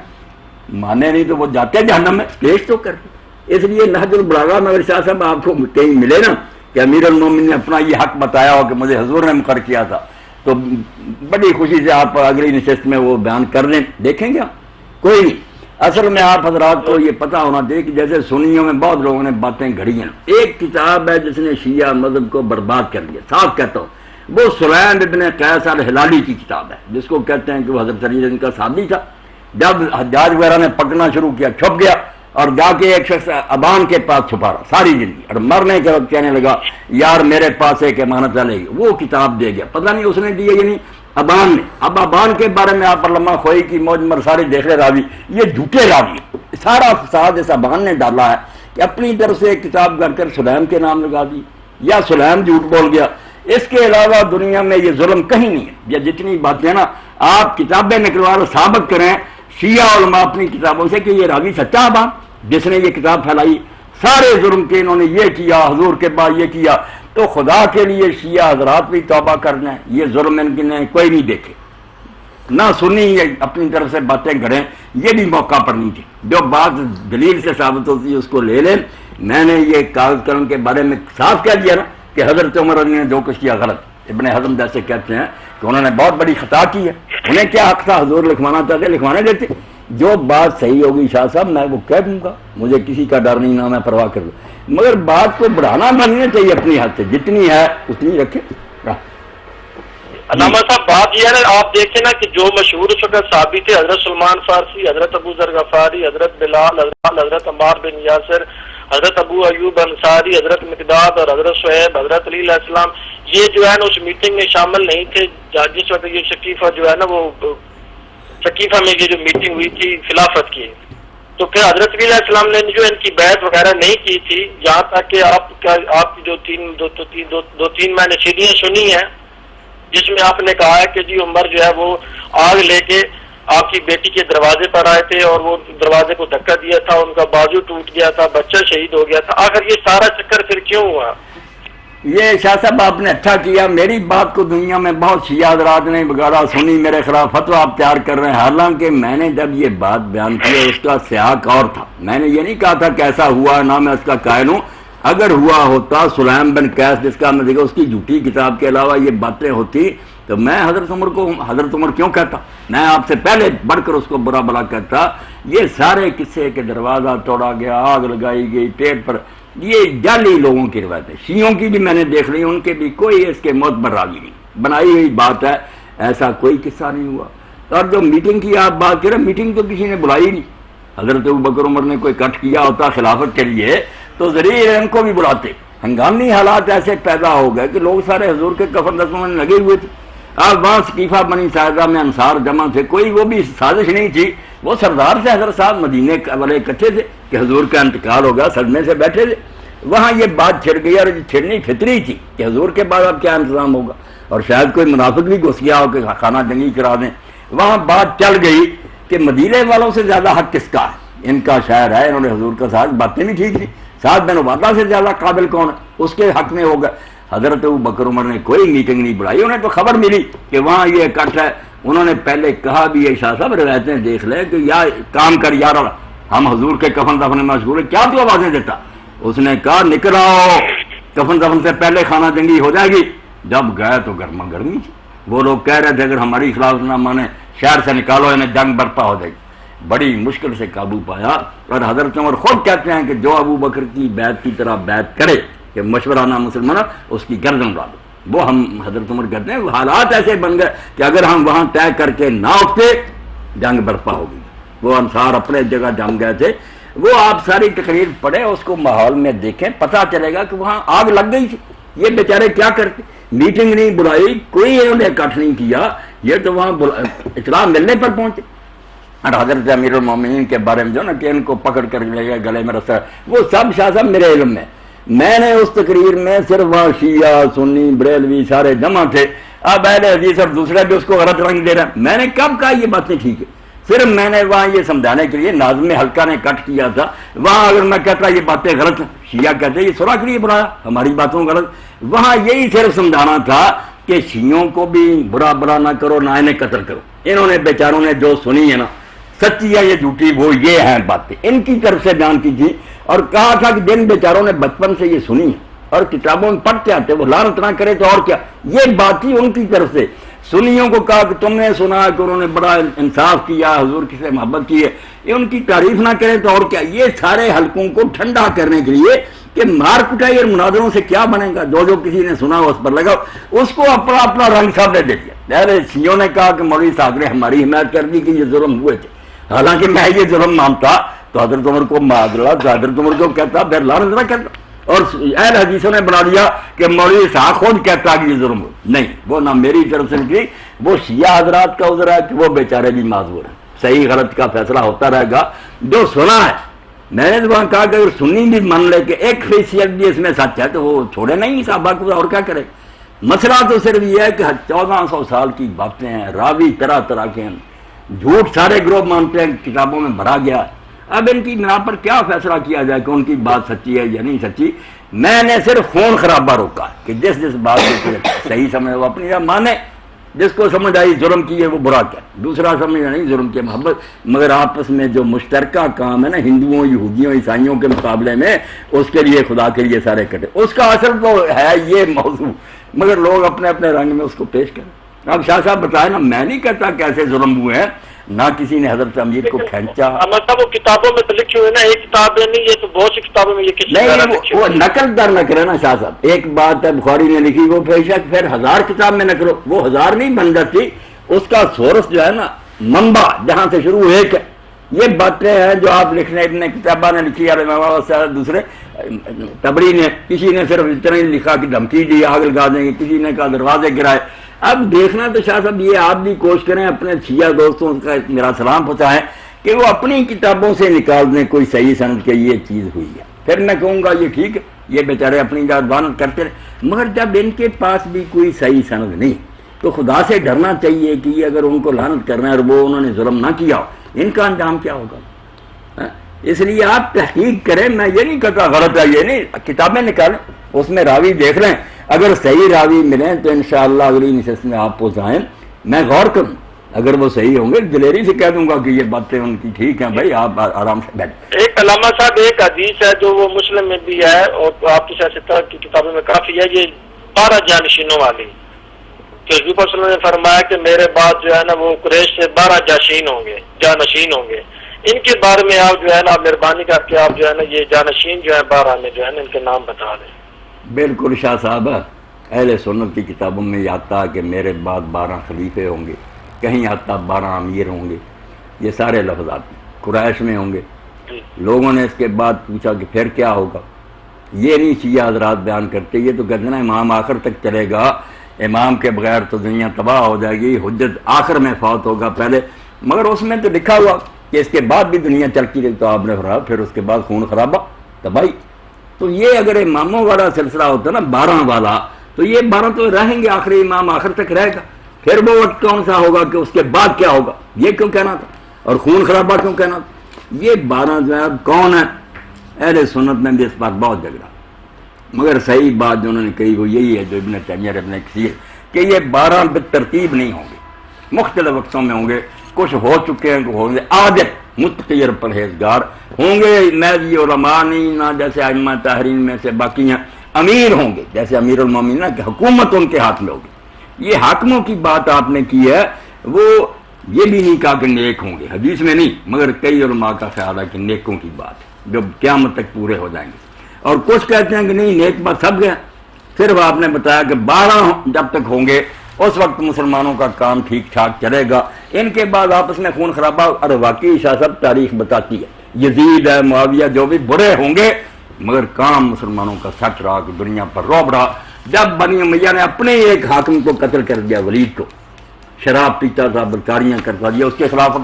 مانے نہیں تو وہ جاتے جہنم میں، پیش تو کرتے۔ اس لیے نہج البلاغہ میں اگر شاہ صاحب آپ کو کہیں ملے نا کہ امیر المومنین نے اپنا یہ حق بتایا ہو کہ مجھے حضور نے مقرر کیا تھا، تو بڑی خوشی سے آپ اگلی نشست میں وہ بیان کر لیں، دیکھیں گے کوئی نہیں۔ اصل میں آپ حضرات کو یہ پتہ ہونا چاہیے کہ جیسے سنیوں میں بہت لوگوں نے باتیں گھڑی ہیں، ایک کتاب ہے جس نے شیعہ مذہب کو برباد کر دیا، صاف کہتا ہوں، وہ سلیم ابن قیس الہلالی کی کتاب ہے، جس کو کہتے ہیں کہ وہ حضرت علی ان کا صحابی تھا۔ جب حجاج وغیرہ نے پکڑنا شروع کیا چھپ گیا اور جا کے ایک شخص ابان کے پاس چھپا رہا ساری زندگی، اور مرنے کے وقت کہنے لگا یار میرے پاس ایک امانت لے گی، وہ کتاب دے گیا، پتہ نہیں اس نے دی یا نہیں، ابان نے۔ اب ابان کے بارے میں آپ علامہ خوئی کی موج مرساری دیکھ رہے راوی، یہ جھوٹے راوی، سارا فساد اس ابان نے ڈالا ہے کہ اپنی طرف سے ایک کتاب کر کر سلیم کے نام لگا دی، یا سلیم جھوٹ بول گیا۔ اس کے علاوہ دنیا میں یہ ظلم کہیں نہیں ہے۔ یہ جتنی باتیں نا آپ کتابیں نکلوا کر ثابت کریں شیعہ علماء اپنی کتابوں سے کہ یہ راوی سچا ابان جس نے یہ کتاب پھیلائی، سارے ظلم کے انہوں نے یہ کیا، حضور کے بعد یہ کیا، تو خدا کے لیے شیعہ حضرات بھی توبہ کر لیں، یہ ظلم ان کے نے کوئی نہیں دیکھے، نہ سنی یہ اپنی طرف سے باتیں گھڑیں، یہ بھی موقع پر نہیں تھی۔ جو بات دلیل سے ثابت ہوتی ہے اس کو لے لیں۔ میں نے یہ کاغذ قلم کے بارے میں صاف کہہ دیا نا کہ حضرت عمر نے جو کچھ کیا غلط، ابن حزم جیسے کہتے ہیں کہ انہوں نے بہت بڑی خطا کی ہے، انہیں کیا حق تھا، حضور لکھوانا چاہتے لکھوانے دیتے۔ جو بات صحیح ہوگی شاہ صاحب میں وہ کہہ دوں گا، مجھے کسی کا ڈر نہیں، نہ میں پرواہ کر دوں، مگر بات کو بڑھانا بننا چاہیے اپنی حد سے، جتنی ہے اتنی رکھے۔ علامہ صاحب بات یہ ہے نا، آپ دیکھیں نا کہ جو مشہور اس وقت صحابی تھے، حضرت سلمان فارسی، حضرت ابو ذر غفاری، حضرت بلال، حضرت عمار بن یاسر، حضرت ابو ایوب انصاری، حضرت مقداد اور حضرت شعیب، حضرت علی علیہ السلام، یہ جو ہے نا اس میٹنگ میں شامل نہیں تھے جس وقت یہ شکیفہ جو ہے نا وہ شکیفہ میں یہ جو میٹنگ ہوئی تھی خلافت کی، تو پھر حضرت علی علیہ السلام نے جو ان کی بیعت وغیرہ نہیں کی تھی، یہاں تک کہ آپ کی جو دو تین میں نے سیڑھیاں سنی ہیں جس میں آپ نے کہا ہے کہ جی عمر جو ہے وہ آگ لے کے آپ کی بیٹی کے دروازے پر آئے تھے اور وہ دروازے کو دھکا دیا تھا، ان کا بازو ٹوٹ گیا تھا، بچہ شہید ہو گیا تھا، آخر یہ سارا چکر پھر کیوں ہوا؟ یہ شاہ صاحب آپ نے اچھا کیا، میری بات کو دنیا میں بہت شیعہ حضرات نے بگاڑا، سنی میرے خلاف فتویٰ آپ تیار کر رہے ہیں، حالانکہ میں نے جب یہ بات بیان کی اس کا سیاق اور تھا، میں نے یہ نہیں کہا تھا کیسا ہوا، نہ میں اس کا قائل ہوں، اگر ہوا ہوتا سلیم بن قیس جس کا میں دیکھا اس کی جھوٹی کتاب کے علاوہ یہ باتیں ہوتی تو میں حضرت عمر کیوں کہتا، میں آپ سے پہلے بڑھ کر اس کو برا بلا کہتا، یہ سارے قصے کہ دروازہ توڑا گیا، آگ لگائی گئی پیٹ پر، یہ جعلی لوگوں کی روایت ہے، شیعوں کی بھی میں نے دیکھ لی، ان کے بھی کوئی اس کے معتبر راوی نہیں، بنائی ہوئی بات ہے، ایسا کوئی قصہ نہیں ہوا۔ اور جو میٹنگ کی آپ بات کریں، میٹنگ تو کسی نے بلائی نہیں، حضرت ابوبکر عمر نے کوئی کٹ کیا ہوتا خلافت کے لیے تو ضرور ان کو بھی بلاتے، ہنگامی حالات ایسے پیدا ہو گئے کہ لوگ سارے حضور کے کفن دفن میں لگے ہوئے تھے، اب وہاں سقیفہ بنی ساعدہ میں انصار جمع تھے، کوئی وہ بھی سازش نہیں تھی، وہ سردار سے حضرت صاحب مدینے والے اکٹھے تھے کہ حضور کا انتقال ہو گیا، صدمے سے بیٹھے تھے، وہاں یہ بات چھڑ گئی اور چھڑنی فطری تھی کہ حضور کے بعد اب کیا انتظام ہوگا، اور شاید کوئی منافق بھی گھس گیا ہو کہ خانہ جنگی کرا دیں، وہاں بات چل گئی کہ مدینے والوں سے زیادہ حق کس کا ہے، ان کا شاعر ہے، انہوں نے حضور کا ساتھ، باتیں بھی ٹھیک تھی، سعد بن عبادہ سے زیادہ قابل کون ہے، اس کے حق میں ہوگا۔ حضرت ابوبکر عمر نے کوئی میٹنگ نہیں بلائی، انہیں تو خبر ملی کہ وہاں یہ اکٹھ ہے، انہوں نے پہلے کہا بھی یہ شاہ صاحب روایتیں دیکھ لیں کہ یا کام کر یار ہم حضور کے کفن دفن میں مشغول ہیں، کیا تو آوازیں دیتا، اس نے کہا نکل آؤ، کفن دفن سے پہلے خانہ جنگی ہو جائے گی، جب گئے تو گرما گرمی تھی، وہ لوگ کہہ رہے تھے اگر ہماری خلاف نہ مانے شہر سے نکالو، انہیں جنگ برپا ہو جائے گی، بڑی مشکل سے قابو پایا، اور حضرت عمر خود کہتے ہیں کہ جو ابو بکر کی بیعت کی طرح بیعت کرے کہ مشورانہ مسلمان اس کی گردن اڑا دو، وہ ہم حضرت عمر کہتے ہیں حالات ایسے بن گئے کہ اگر ہم وہاں طے کر کے نہ اٹھتے جنگ برپا ہوگی، وہ انصار اپنے جگہ جم گئے تھے، وہ آپ ساری تقریر پڑھیں اس کو ماحول میں دیکھیں، پتہ چلے گا کہ وہاں آگ لگ گئی تھی، یہ بیچارے کیا کرتے، میٹنگ نہیں بلائی، کوئی انہوں نے اکٹھ نہیں کیا، یہ تو وہاں اطلاع ملنے پر پہنچے، اور حضرت امیر المومنین کے بارے میں جو نا کہ ان کو پکڑ کر لے گئے گلے میں رسا، وہ سب شاہ صاحب میرے علم میں نے اس تقریر میں صرف وہاں شیعہ سنی بریلوی سارے جمع تھے، اب اہل حدیث اور دوسرے بھی اس کو غلط رنگ دے رہے ہیں، میں نے کب کہا یہ باتیں ٹھیک ہے، صرف میں نے وہاں یہ سمجھانے کے لیے ناظم حلقہ نے کٹ کیا تھا، وہاں اگر میں کہتا یہ باتیں غلط ہیں، شیعہ کہتے یہ سرا کے لیے بنایا ہماری باتوں غلط، وہاں یہی صرف سمجھانا تھا کہ شیعوں کو بھی برا برا نہ کرو نہ انہیں قتل کرو، انہوں نے بیچاروں نے جو سنی ہے نا سچی ہے یہ جھوٹی وہ یہ ہیں باتیں ان کی طرف سے بیان کی تھی، اور کہا تھا کہ جن بیچاروں نے بچپن سے یہ سنی ہے اور کتابوں میں پڑھتے آتے وہ لعنت نہ کرے تو اور کیا، یہ بات تھی ان کی طرف سے، سنیوں کو کہا کہ تم نے سنا کہ انہوں نے بڑا انصاف کیا، حضور کی سے محبت کی ہے، یہ ان کی تعریف نہ کرے تو اور کیا، یہ سارے حلقوں کو ٹھنڈا کرنے کے لیے کہ مار کٹائی اور مناظروں سے کیا بنے گا، جو کسی نے سنا اس پر لگا اس کو اپنا اپنا رنگ سامنے دے دیا، شیعوں نے کہا کہ مولوی صاحب نے ہماری حمایت کر دی کہ یہ ظلم ہوئے تھے، حالانکہ میں یہ ظلم مانتا تو حضرت عمر کو معذرت، حضرت عمر کو کہتا پھر لعنت نہ کرتا، اور اہل حدیثوں نے بنا دیا کہ مولوی صاحب خود کہتا کہ یہ ظلم ہو، نہیں وہ نہ میری طرف سے نکلی، وہ شیعہ حضرات کا عذر ہے کہ وہ بیچارے بھی معذور ہیں، صحیح غلط کا فیصلہ ہوتا رہے گا، جو سنا ہے میں نے تو وہاں کہا کہ اگر سنی بھی مان لے کہ ایک حیثیت بھی اس میں سچ ہے تو وہ چھوڑے نہیں صحابہ کو، اور کیا کرے، مسئلہ تو صرف یہ ہے کہ 1400 سال کی باتیں ہیں، راوی طرح طرح کے ہیں، جھوٹ سارے گروہ مانتے ہیں، کتابوں میں بھرا گیا ہے، اب ان کی بنا پر کیا فیصلہ کیا جائے کہ ان کی بات سچی ہے یا نہیں سچی، میں نے صرف خون خرابہ روکا کہ جس بات کو صحیح سمجھے وہ اپنی جگہ مانے، جس کو سمجھ آئی ظلم کی ہے وہ برا کیا، دوسرا سمجھ نہیں ظلم کی محبت، مگر آپس میں جو مشترکہ کام ہے نا ہندوؤں یہودیوں عیسائیوں کے مقابلے میں، اس کے لیے خدا کے لیے سارے کٹے، اس کا اصل تو ہے یہ موضوع، مگر لوگ اپنے اپنے رنگ میں اس کو پیش کریں۔ اب شاہ صاحب بتائیں نا، میں نہیں کہتا کیسے ظلم ہوئے ہیں، نہ کسی نے حضرت امیر کو کھینچا. مطلب وہ کتابوں میں تو لکھے ہوئے نا، ایک کتاب نہیں، یہ تو بہت سی کتابوں میں یہ کسی نہیں، وہ نقل در نہ کرے نا شاہ صاحب. ایک بات ہے بخاری نے لکھی وہ بے شک پھر 1000 کتاب میں نقل، وہ 1000 نہیں بن جاتی. اس کا سورس جو ہے نا، منبع جہاں سے شروع ایک ہے. یہ باتیں ہیں جو آپ لکھنے اتنے کتابہ نے لکھی ہے، دوسرے تبری نے، کسی نے صرف اتنا ہی لکھا کہ دھمکی دی آگ لگا دیں گے، کسی نے کہا دروازے گرائے. اب دیکھنا تو شاہ صاحب یہ آپ بھی کوشش کریں، اپنے شیعہ دوستوں کا میرا سلام پہنچائیں کہ وہ اپنی کتابوں سے نکال دیں کوئی صحیح سند کہ یہ چیز ہوئی ہے. پھر میں کہوں گا یہ ٹھیک ہے، یہ بیچارے اپنی ذات بانت کرتے رہے. مگر جب ان کے پاس بھی کوئی صحیح سند نہیں تو خدا سے ڈرنا چاہیے کہ یہ اگر ان کو لعنت کرنا ہے اور وہ انہوں نے ظلم نہ کیا، ان کا انجام کیا ہوگا. اس لیے آپ تحقیق کریں. میں یہ نہیں کہتا غلط ہے، یہ نہیں، کتابیں نکالیں، اس میں راوی دیکھ لیں، اگر صحیح راوی ملیں تو انشاءاللہ اگلی نشست میں آپ پہنچائیں. میں غور کروں، اگر وہ صحیح ہوں گے دلیری سے کہہ دوں گا کہ یہ باتیں ان کی ٹھیک ہیں. بھائی آپ آرام سے بیٹھیں. ایک علامہ صاحب ایک حدیث ہے جو وہ مسلم میں بھی ہے اور آپ کی سیاست کی کتابوں میں کافی ہے، یہ 12 جانشینوں والی، کہ حضور صلی اللہ علیہ وسلم نے فرمایا کہ میرے بعد جو ہے نا وہ قریش سے 12 جانشین ہوں گے. ان کے بارے میں آپ جو ہے نا مہربانی کر کے آپ جو ہے نا یہ جانشین جو ہے 12 میں جو ہے نا ان کے نام بتا دیں. بالکل شاہ صاحب، اہل سنت کی کتابوں میں یہ آتا کہ میرے بعد 12 خلیفے ہوں گے، کہیں آتا 12 امیر ہوں گے. یہ سارے لفظ آتے قریش میں ہوں گے. لوگوں نے اس کے بعد پوچھا کہ پھر کیا ہوگا. یہ نہیں شیعہ حضرات بیان کرتے، یہ تو کہتے ہیں امام آخر تک چلے گا، امام کے بغیر تو دنیا تباہ ہو جائے گی، حجت آخر میں فوت ہوگا پہلے. مگر اس میں تو لکھا ہوا کہ اس کے بعد بھی دنیا چلتی رہی. تو آپ نے فرمایا پھر اس کے بعد خون خرابہ تباہی. تو یہ اگر اماموں والا سلسلہ ہوتا نا 12 والا، تو یہ 12 تو رہیں گے، آخری امام آخر تک رہے گا. پھر وہ وقت کون سا ہوگا کہ اس کے بعد کیا ہوگا، یہ کیوں کہنا تھا، اور خون خرابہ کیوں کہنا تھا. یہ 12 جو ہے کون ہے، اہل سنت میں بھی اس بات بہت جھگڑا. مگر صحیح بات جو انہوں نے کہی وہ یہی ہے جو ابن تیمیہ ابن کثیر، کہ یہ 12 بالترتیب نہیں ہوں گے، مختلف وقتوں میں ہوں گے. کچھ ہو چکے ہیں، ہوں گے عادل متقیر پرہیزگار ہوں گے. میزی علماء نہیں، نہ جیسے ائمہ طاہرین میں سے باقی ہیں. امیر ہوں گے جیسے امیر المومنین کہ حکومت ان کے ہاتھ میں ہوگی. یہ حاکموں کی بات آپ نے کی ہے، وہ یہ بھی نہیں کہا کہ نیک ہوں گے، حدیث میں نہیں. مگر کئی علماء کا خیال ہے کہ نیکوں کی بات ہے جو قیامت تک پورے ہو جائیں گے. اور کچھ کہتے ہیں کہ نہیں نیک بات سب گیا. صرف آپ نے بتایا کہ 12 جب تک ہوں گے اس وقت مسلمانوں کا کام ٹھیک ٹھاک چلے گا. ان کے بعد آپس میں خون خرابہ. اور واقعی شاہ صاحب تاریخ بتاتی ہے، یزید ہے، معاویہ، جو بھی برے ہوں گے، مگر کام مسلمانوں کا سچ رہا کہ دنیا پر رعب رہا. جب بنی امیہ نے اپنے ایک حاکم کو قتل کر دیا، ولید کو، شراب پیتا تھا، بدکاریاں کرتا دیا، اس کے خلاف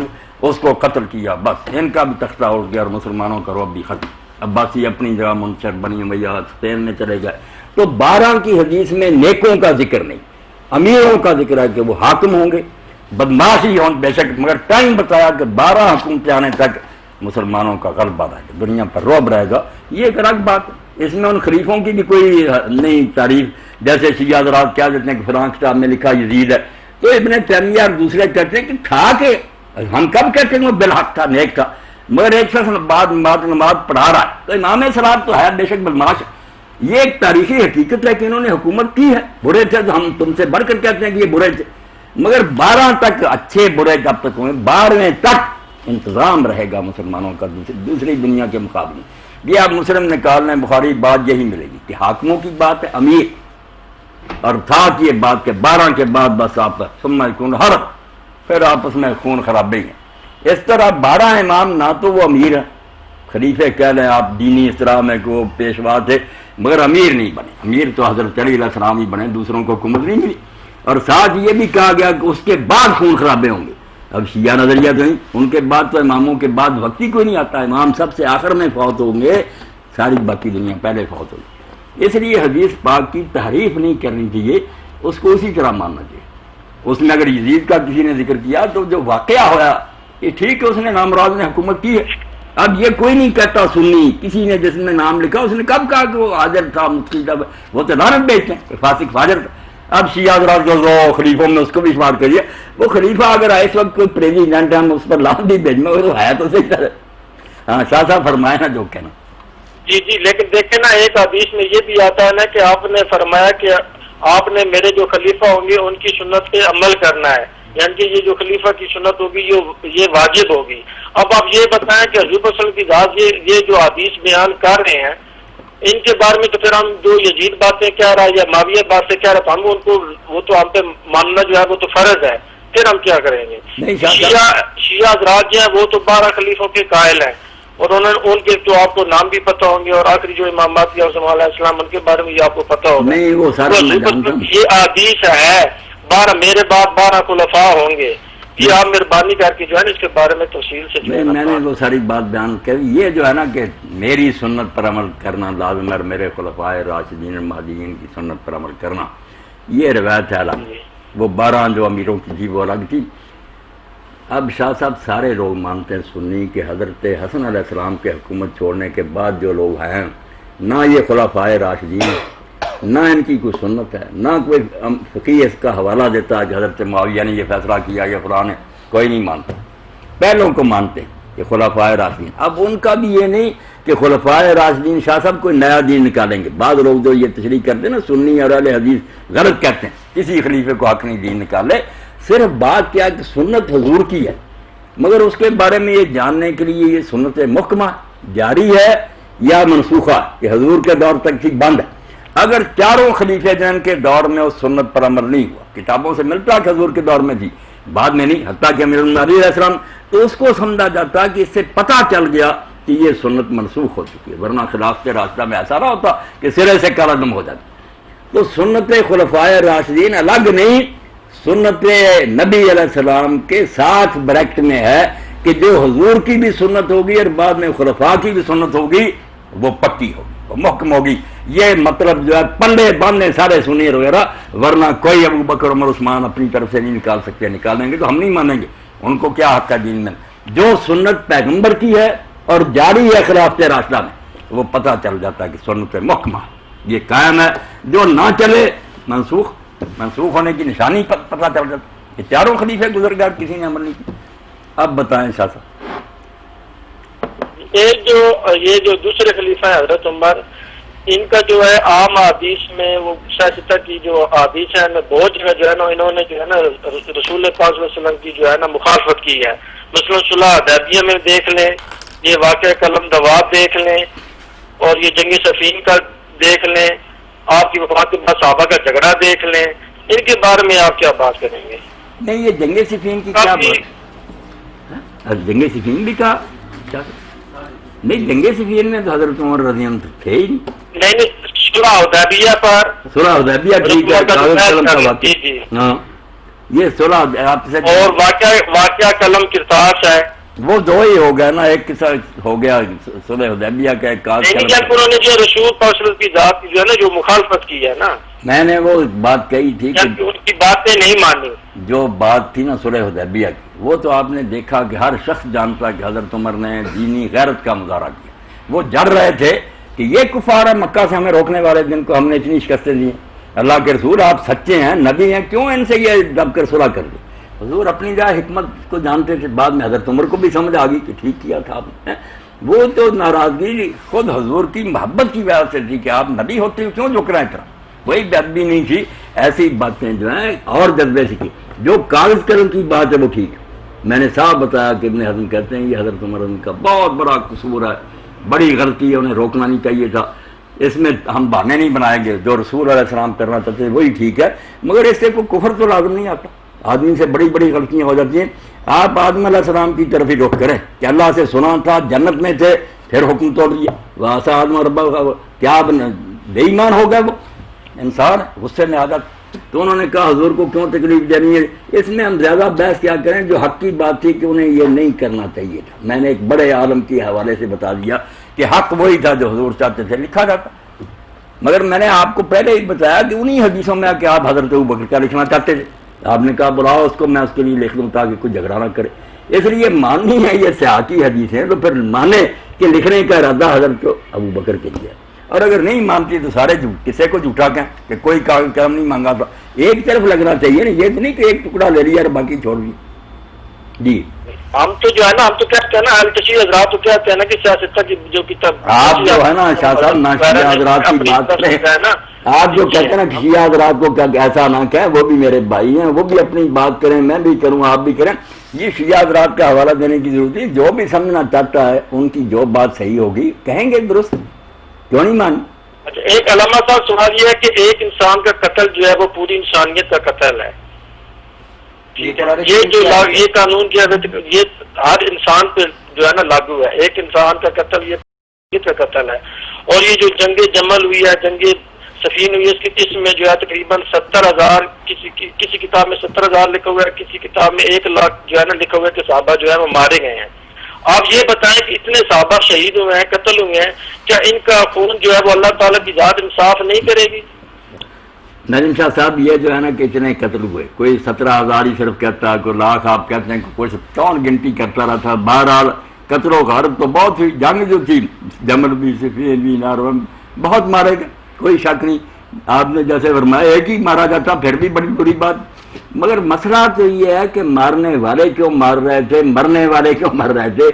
اس کو قتل کیا، بس ان کا بھی تختہ اٹھ گیا اور مسلمانوں کا رعب بھی ختم. عباسی اپنی جگہ منشر، بنی امیہ اسپین میں چلے گئے. تو 12 کی حدیث میں نیکوں کا ذکر نہیں، امیروں کا ذکر ہے کہ وہ حاکم ہوں گے، بدماش ہی ہوں بے شک. مگر ٹائم بتایا کہ 12 حکومتیں آنے تک مسلمانوں کا غلبہ رہے گا، دنیا پر رعب رہے گا. یہ ایک الگ بات ہے. اس میں ان خلیفوں کی بھی کوئی نہیں تعریف. جیسے شیعہ حضرات کیا دیتے ہیں کہ فلاں کتاب میں لکھا یزید ہے، تو ابن تیمیہ اور دوسرے کہتے ہیں کہ تھا، کہ ہم کب کہتے ہیں وہ بالحق تھا، نیک تھا. مگر ایک شخص بعد نماز پڑھا رہا ہے تو امام صلاۃ تو ہے بے شک بدماش ہے. یہ ایک تاریخی حقیقت ہے کہ انہوں نے حکومت کی ہے. برے تھے تو ہم تم سے بڑھ کر کہتے ہیں کہ یہ برے تھے. مگر 12 تک اچھے برے جب تک ہوئے، 12ویں تک انتظام رہے گا مسلمانوں کا دوسری دنیا کے مقابلے. یہ آپ مسلم نکال لیں، بخاری بات یہی ملے گی کہ حاکموں کی بات ہے امیر، اور تھا کہ یہ بات کہ 12 کے بعد بس آپ سمجھ کون ہر پھر آپس میں خون خرابے ہیں. اس طرح 12 امام نہ تو وہ امیر ہیں، خلیفے کہہ لیں آپ دینی اصطلاح میں کہ وہ پیشوا تھے، مگر امیر نہیں بنے. امیر تو حضرت علی علیہ السلام ہی بنے، دوسروں کو حکومت نہیں ملی. اور ساتھ یہ بھی کہا گیا کہ اس کے بعد خون خرابے ہوں گے. اب شیعہ نظریہ تو نہیں، ان کے بعد تو اماموں کے بعد وقت ہی کوئی نہیں آتا. امام سب سے آخر میں فوت ہوں گے، ساری باقی دنیا پہلے فوت ہوگی. اس لیے حدیث پاک کی تحریف نہیں کرنی چاہیے، اس کو اسی طرح ماننا چاہیے. اس میں اگر یزید کا کسی نے ذکر کیا تو جو واقعہ ہوا یہ ٹھیک ہے، اس نے نامراض نے حکومت کی ہے. اب یہ کوئی نہیں کہتا سنی، کسی نے جس نے نام لکھا اس نے کب کہا کہ وہ حاضر تھا، مفتی تھا، وہ تو لعنت بیچتے ہیں، فاسق فاجر تھا. اب شیعہ حضرات جو خلیفوں میں اس کو بھی شمار کریے، وہ خلیفہ اگر اس وقت کوئی پریزیڈنٹ ہے ہم اس پر لعنت بھی بھیجنا تو ہے تو صحیح طرح. ہاں شاہ صاحب فرمائے نا جو کہنا. جی لیکن دیکھیں نا ایک حدیث میں یہ بھی آتا ہے نا کہ آپ نے فرمایا کہ آپ نے میرے جو خلیفہ ہوں گے ان کی سنت پہ عمل کرنا ہے. یعنی کہ یہ جو خلیفہ کی سنت ہوگی یہ واجب ہوگی. اب آپ یہ بتائیں کہ حضور صلی اللہ علیہ وسلم کی ذات یہ جو حدیث بیان کر رہے ہیں ان کے بارے میں تو پھر ہم جو یزید باتیں کہہ رہا ہے یا معاویہ باتیں کہہ رہا ہے تو ہم ان کو وہ تو ہم پہ ماننا جو ہے وہ تو فرض ہے. پھر ہم کیا کریں گے؟ شیعہ حضرات جو ہیں وہ تو 12 خلیفوں کے قائل ہیں اور ان کے تو آپ کو نام بھی پتہ ہوں گے اور آخری جو امام مہدی علیہ السلام ان کے بارے میں یہ آپ کو پتہ ہوگا. نہیں وہ سارا یہ حدیث ہے 12 میرے بعد 12 خلفاء ہوں گے. یہ آپ مہربانی کر کے جو ہے نا اس کے بارے میں تفصیل سے جو ہے میں نے وہ ساری بات بیان کری. یہ جو ہے نا کہ میری سنت پر عمل کرنا لازم ہے، میرے خلفاء راشدین مہدیین کی سنت پر عمل کرنا یہ روایت ہے الگ. وہ 12 جو امیروں کی تھی وہ الگ تھی. اب شاہ صاحب سارے لوگ مانتے ہیں سنی کہ حضرت حسن علیہ السلام کے حکومت چھوڑنے کے بعد جو لوگ ہیں نہ یہ خلفاء راشدین نہ ان کی کوئی سنت ہے، نہ کوئی فقیہ اس کا حوالہ دیتا ہے کہ حضرت معاویہ نے یہ فیصلہ کیا یا فلاں نے. کوئی نہیں مانتا. پہلوں کو مانتے کہ خلفاء راشدین. اب ان کا بھی یہ نہیں کہ خلفاء راشدین شاہ صاحب کوئی نیا دین نکالیں گے. بعض لوگ جو یہ تشریح کرتے ہیں نا سنی اور اہل حدیث غلط کہتے ہیں کسی خلیفے کو حق نہیں دین نکالے. صرف بات کیا کہ سنت حضور کی ہے، مگر اس کے بارے میں یہ جاننے کے لیے یہ سنت محکمہ جاری ہے یا منسوخہ کہ حضور کے دور تک تھی بند ہے. اگر چاروں خلیفے جن کے دور میں اس سنت پر عمل نہیں ہوا، کتابوں سے ملتا کہ حضور کے دور میں تھی، بعد میں نہیں، حتیٰ کہ امیر المومنین علیہ السلام، تو اس کو سمجھا جاتا کہ اس سے پتہ چل گیا کہ یہ سنت منسوخ ہو چکی ہے. ورنہ خلافت راستہ میں ایسا نہ ہوتا کہ سرے سے کالعدم ہو جاتا. تو سنت خلفاء راشدین الگ نہیں، سنت نبی علیہ السلام کے ساتھ بریکٹ میں ہے کہ جو حضور کی بھی سنت ہوگی اور بعد میں خلفاء کی بھی سنت ہوگی وہ پکی ہوگی، وہ محکم ہوگی. یہ مطلب جو ہے پلے باندھنے سارے سنی وغیرہ، ورنہ کوئی ابو بکر عمر عثمان اپنی طرف سے نہیں نکال سکتے. نکالیں گے تو ہم نہیں مانیں گے. ان کو کیا حق ہے دین میں؟ جو سنت پیغمبر کی ہے اور جاری ہے خلافت راشدہ میں وہ پتہ چل جاتا ہے کہ سنت محکمہ یہ قائم ہے. جو نہ چلے منسوخ ہونے کی نشانی پتہ چل جاتا کہ چاروں خلیفے گزر گئے کسی نے عمل نہیں کیا. اب بتائیں شاہ صاحب. یہ جو دوسرے خلیفہ ہیں حضرت عمر، ان کا جو ہے عام حدیث میں وہ شاہ کی جو حدیث ہے بہت جگہ جو ہے نا انہوں نے جو ہے نا رسول پاک صلی اللہ علیہ وسلم کی جو ہے نا مخالفت کی ہے. مثلا صلح حدیبیہ میں دیکھ لیں، یہ واقعہ قلم دواب دیکھ لیں، اور یہ جنگ صفین کا دیکھ لیں، آپ کی وفات کے بعد صحابہ کا جھگڑا دیکھ لیں. ان کے بارے میں آپ کیا بات کریں گے؟ نہیں، یہ جنگ صفین کی کیا بات؟ جنگ صفین بھی کہا نہیں، جنگ صفین میں تو حضرت عمر رضی اللہ عنہ تھے ہی نہیں. صلح حدیبیہ پر صلح حدیبیہ ٹھیک ہے، ہاں یہ صلح آپ سے اور واقعہ قلم کرتاس ہے وہ دو ہی ہو گیا نا. ایک قصہ ہو گیا صلح حدیبیہ کا، ایک انہوں نے جو رسول پاک صلی اللہ علیہ وسلم کی ذات کی جو ہے نا جو مخالفت کی ہے نا، میں نے وہ بات کہی تھی کہ ان کی باتیں نہیں مانی. جو بات تھی نا صلح حدیبیہ کی، وہ تو آپ نے دیکھا کہ ہر شخص جانتا کہ حضرت عمر نے دینی غیرت کا مظاہرہ کیا. وہ جڑ رہے تھے کہ یہ کفار ہے مکہ سے ہمیں روکنے والے، جن کو ہم نے اتنی شکستیں دی. اللہ کے رسول آپ سچے ہیں، نبی ہیں، کیوں ان سے یہ دب کر صلح کر دی؟ حضور اپنی جائے حکمت کو جانتے تھے. بعد میں حضرت عمر کو بھی سمجھ آ گئی کہ ٹھیک کیا تھا آپ نے. وہ تو ناراضگی خود حضور کی محبت کی وجہ سے تھی کہ آپ نبی ہوتے کیوں جھک رہے ہیں. کوئی بے ادبی نہیں تھی. ایسی باتیں جو ہیں اور جذبے سے کی. جو کاغذ قلم کی بات ہے وہ ٹھیک ہے. میں نے صاحب بتایا کہ ابن حزم کہتے ہیں یہ حضرت عمر ان کا بہت بڑا قصور ہے، بڑی غلطی ہے، انہیں روکنا نہیں چاہیے تھا. اس میں ہم بہانے نہیں بنائیں گے، جو رسول علیہ السلام کرنا چاہتے ہیں وہی ٹھیک ہے، مگر اس سے کوئی کفر تو لازم نہیں آتا. آدمی سے بڑی بڑی غلطیاں ہو جاتی ہیں. آپ آدم علیہ السلام کی طرف ہی رخ کریں کہ اللہ سے سنا تھا، جنت میں تھے، پھر حکم توڑ دیا. واسا آدم ربا کیا بے ایمان ہو گیا، وہ انسان غصے میں آ جاتا. تو انہوں نے کہا حضور کو کیوں تکلیف دینی ہے. اس میں ہم زیادہ بحث کیا کریں، جو حق کی بات تھی کہ انہیں یہ نہیں کرنا چاہیے تھا. میں نے ایک بڑے عالم کے حوالے سے بتا دیا کہ حق وہی تھا جو حضور چاہتے تھے، لکھا جاتا. مگر میں نے آپ کو پہلے ہی بتایا کہ انہی حدیثوں میں کہ آپ حضرت ابوبکر کا لکھنا چاہتے تھے. آپ نے کہا بلاؤ اس کو، میں اس کے لیے لکھ دوں تاکہ کوئی جھگڑا نہ کرے. اس لیے ماننی ہے یہ سیاقی حدیث ہیں تو پھر مانے کہ لکھنے کا ارادہ حضرت ابوبکر کے لیے. اور اگر نہیں مانتی تو سارے کسے کو جھوٹا کہیں کہ کوئی کاغذ قلم نہیں مانگا تھا. ایک طرف لگنا چاہیے نا، یہ تو نہیں کہ ایک ٹکڑا لے لیا اور باقی چھوڑ دی. جی ہم تو جو ہے نا، ہم تو کہتے ہیں نا اہل تشیع حضرات تو کہتے ہیں نا کہ سیاست کی جو کتاب آپ جو ہے نا شاہ صاحب ناشیہ حضرات کی بات کریں، آپ جو کہتے ہیں نا شیعہ حضرات کو کیا ایسا نہ کہیں، وہ بھی میرے بھائی ہیں، وہ بھی اپنی بات کریں، میں بھی کروں، آپ بھی کریں، یہ شیعہ حضرات کا حوالہ دینے کی ضرورت ہے۔ جو بھی سمجھنا چاہتا ہے ان کی جو بات صحیح ہوگی کہیں گے، درست کیوں نہیں مانی۔ اچھا، ایک علامہ صاحب سوال یہ ہے کہ ایک انسان کا قتل جو ہے وہ پوری انسانیت کا قتل ہے، ٹھیک ہے؟ یہ قانون کیا یہ ہر انسان پہ جو ہے نا لاگو ہے، ایک انسان کا قتل یہ کا قتل ہے۔ اور یہ جو جنگ جمل ہوئی ہے، جنگ سفین ہوئی ہے، اس میں جو ہے تقریباً 70,000 کسی کتاب میں 70,000 لکھا ہوا ہے، کسی کتاب میں 1 لاکھ جو ہے نا لکھا ہوا ہے کہ صحابہ جو ہے وہ مارے گئے ہیں۔ آپ یہ بتائیں کہ اتنے صحابہ شہید ہوئے ہیں، قتل ہوئے ہیں، کیا ان کا خون جو ہے وہ اللہ تعالیٰ کی ذات انصاف نہیں کرے گی؟ نجم شاہ صاحب، یہ جو ہے نا کہ اتنے قتل ہوئے، کوئی 17,000 ہی صرف کہتا ہے، کوئی لاکھ آپ کہتے ہیں، کوئی کون گنتی کرتا رہا تھا۔ بہرحال قتل و غارت تو بہت ہوئی، جنگ جو تھی جمل بھی، صفین بھی، نارون بہت مارے گئے، کوئی شک نہیں۔ آپ نے جیسے فرمایا ایک ہی مارا جاتا پھر بھی بڑی بری بات، مگر مسئلہ تو یہ ہے کہ مارنے والے کیوں مار رہے تھے، مرنے والے کیوں مر رہے تھے،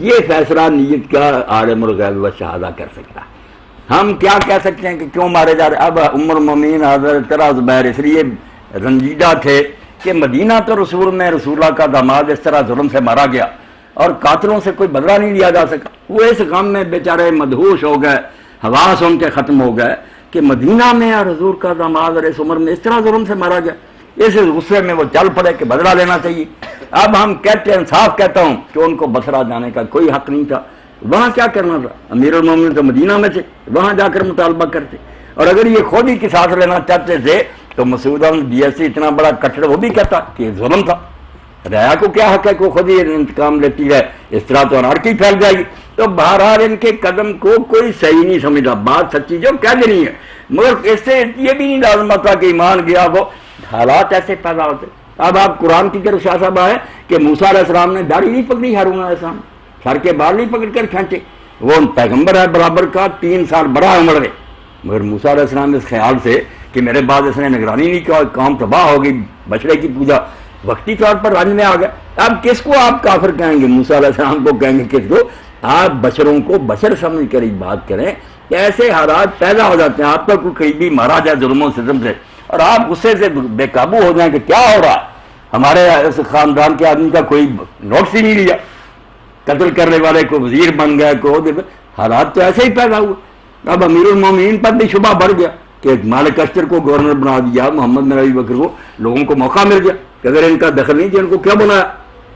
یہ فیصلہ نیت کا عالم الغیب و شہادہ کر سکتا ہے۔ ہم کیا کہہ سکتے ہیں کہ کیوں مارے جا رہے؟ اب ام المومنین حضرت طلحہ زبیر اس لیے رنجیدہ تھے کہ مدینہ تو رسول میں رسول اللہ کا داماد اس طرح ظلم سے مارا گیا اور قاتلوں سے کوئی بدلہ نہیں لیا جا سکا۔ وہ اس غم میں بیچارے مدہوش ہو گئے، حواس ان کے ختم ہو گئے کہ مدینہ میں اور حضور کا داماد اور اس عمر میں اس طرح ظلم سے مارا گیا۔ اس غصے میں وہ چل پڑے کہ بدلہ لینا چاہیے۔ اب ہم کہتے ہیں، صاف کہتا ہوں کہ ان کو بصرہ جانے کا کوئی حق نہیں تھا، وہاں کیا کرنا تھا؟ امیر المومنین تو مدینہ میں تھے، وہاں جا کر مطالبہ کرتے۔ اور اگر یہ خود ہی قصاص لینا چاہتے تھے تو مسعود BSc اتنا بڑا کٹڑ، وہ بھی کہتا کہ یہ ظلم تھا، رعایا کو کیا حق ہے کہ وہ خود ہی انتقام لیتی ہے، اس طرح تو انارکی پھیل جائے گی۔ تو بہرحال ان کے قدم کو کوئی صحیح نہیں سمجھا، بات سچی جو کہہ دینی ہے، مگر اس سے یہ بھی نہیں لازم تھا کہ ایمان گیا، وہ حالات ایسے پیدا ہوتے۔ اب آپ قرآن کی طرف شاہ صاحب آئے کہ موسیٰ علیہ السلام نے داڑھی نہیں پکڑی ہارون علیہ السلام، سر کے بال نہیں پکڑ کر کھینچے، وہ پیغمبر ہے برابر کا، 3 سال بڑا عمر ہے، مگر موسیٰ علیہ السلام اس خیال سے کہ میرے بعد اس نے نگرانی نہیں کیا، قوم تباہ ہوگی، بچڑے کی پوجا، وقتی طور پر رنج میں آ گیا۔ اب کس کو آپ کافر کہیں گے؟ موسیٰ علیہ السلام کو کہیں گے؟ کس کو؟ آپ بشروں کو بشر سمجھ کر ہی بات کریں کہ ایسے حالات پیدا ہو جاتے ہیں، آپ کا کوئی قریبی مارا جائے ظلم و ستم سے اور آپ غصے سے بے قابو ہو جائیں کہ کیا ہو رہا ہے، ہمارے اس خاندان کے آدمی کا کوئی نوٹس ہی نہیں لیا، قتل کرنے والے کو وزیر بن گیا، کو حالات تو ایسے ہی پیدا ہوئے۔ اب امیر المومنین پر بھی شبہ بڑھ گیا کہ مالک اشتر کو گورنر بنا دیا، محمد بن ابی بکر کو، لوگوں کو موقع مل گیا کہ اگر ان کا دخل نہیں تھا ان کو کیا بنایا۔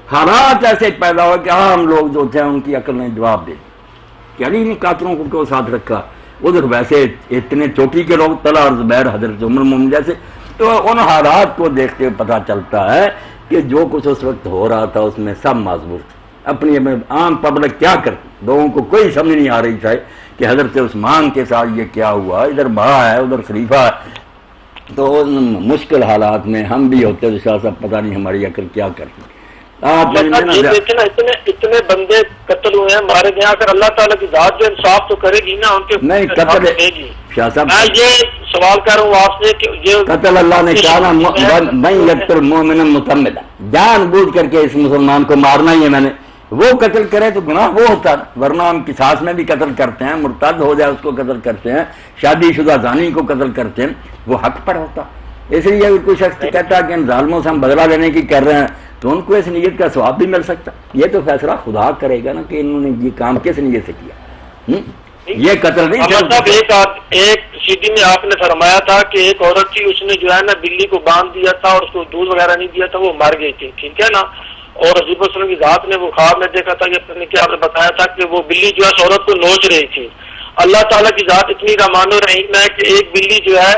حالات ایسے پیدا ہوا کہ عام لوگ جو تھے ان کی عقل نے جواب دے دیا کہ ان قاتلوں کو کیوں ساتھ رکھا، ادھر ویسے اتنے چوٹی کے لوگ طلحہ اور زبیر، حضرت عمر مومن جیسے، تو ان حالات کو دیکھتے پتہ چلتا ہے کہ جو کچھ اس وقت ہو رہا تھا اس میں سب معذور تھے۔ اپنی عام پبلک کیا کرتی، لوگوں کو کوئی سمجھ نہیں آ رہی تھا کہ حضرت عثمان کے ساتھ یہ کیا ہوا، ادھر بڑا ہے ادھر خلیفہ ہے۔ تو ان مشکل حالات میں ہم بھی ہوتے تو شاہ صاحب پتہ نہیں ہماری عقل کیا کرتی۔ آپ دیکھیں نا اتنے بندے قتل ہوئے ہیں، مارے گئے، اگر اللہ تعالیٰ کی ذات جو انصاف تو کرے گی نا، ان کے نہیں قتل شاہ صاحب، میں یہ سوال کر رہا ہوں آپ سے کہ یہ قتل اللہ نے کہا نا، میں یقتل مومنا متعمدا، جان بوجھ کر کے اس مسلمان کو مارنا ہی ہے میں نے، وہ قتل کرے تو گناہ وہ ہوتا ہے، ورنہ ہم قصاص میں بھی قتل کرتے ہیں، مرتد ہو جائے اس کو قتل کرتے ہیں، شادی شدہ زانی کو قتل کرتے ہیں، وہ حق پر ہوتا۔ اس لیے اگر کوئی شخص کہتا ہے کہ ان ظالموں سے ہم بدلہ لینے کی کر رہے ہیں تو ان کو اس نیت کا ثواب بھی مل سکتا، یہ تو فیصلہ خدا کرے گا نا کہ انہوں نے یہ کام کس نیت سے کیا۔ یہ قتل نہیں صاحب، ایک سیدھی میں آپ نے فرمایا تھا کہ ایک عورت تھی، اس نے جو ہے نا بلی کو باندھ دیا تھا اور اس کو دودھ وغیرہ نہیں دیا تھا، وہ مر گئی تھی، ٹھیک ہے نا، اور حضور صلی اللہ علیہ وسلم کی ذات نے وہ خواب میں دیکھا تھا کہ آپ نے بتایا تھا کہ وہ بلی جو ہے اس عورت کو نوچ رہی تھی۔ اللہ تعالیٰ کی ذات اتنی رحمان و رحیم ہے کہ ایک بلی جو ہے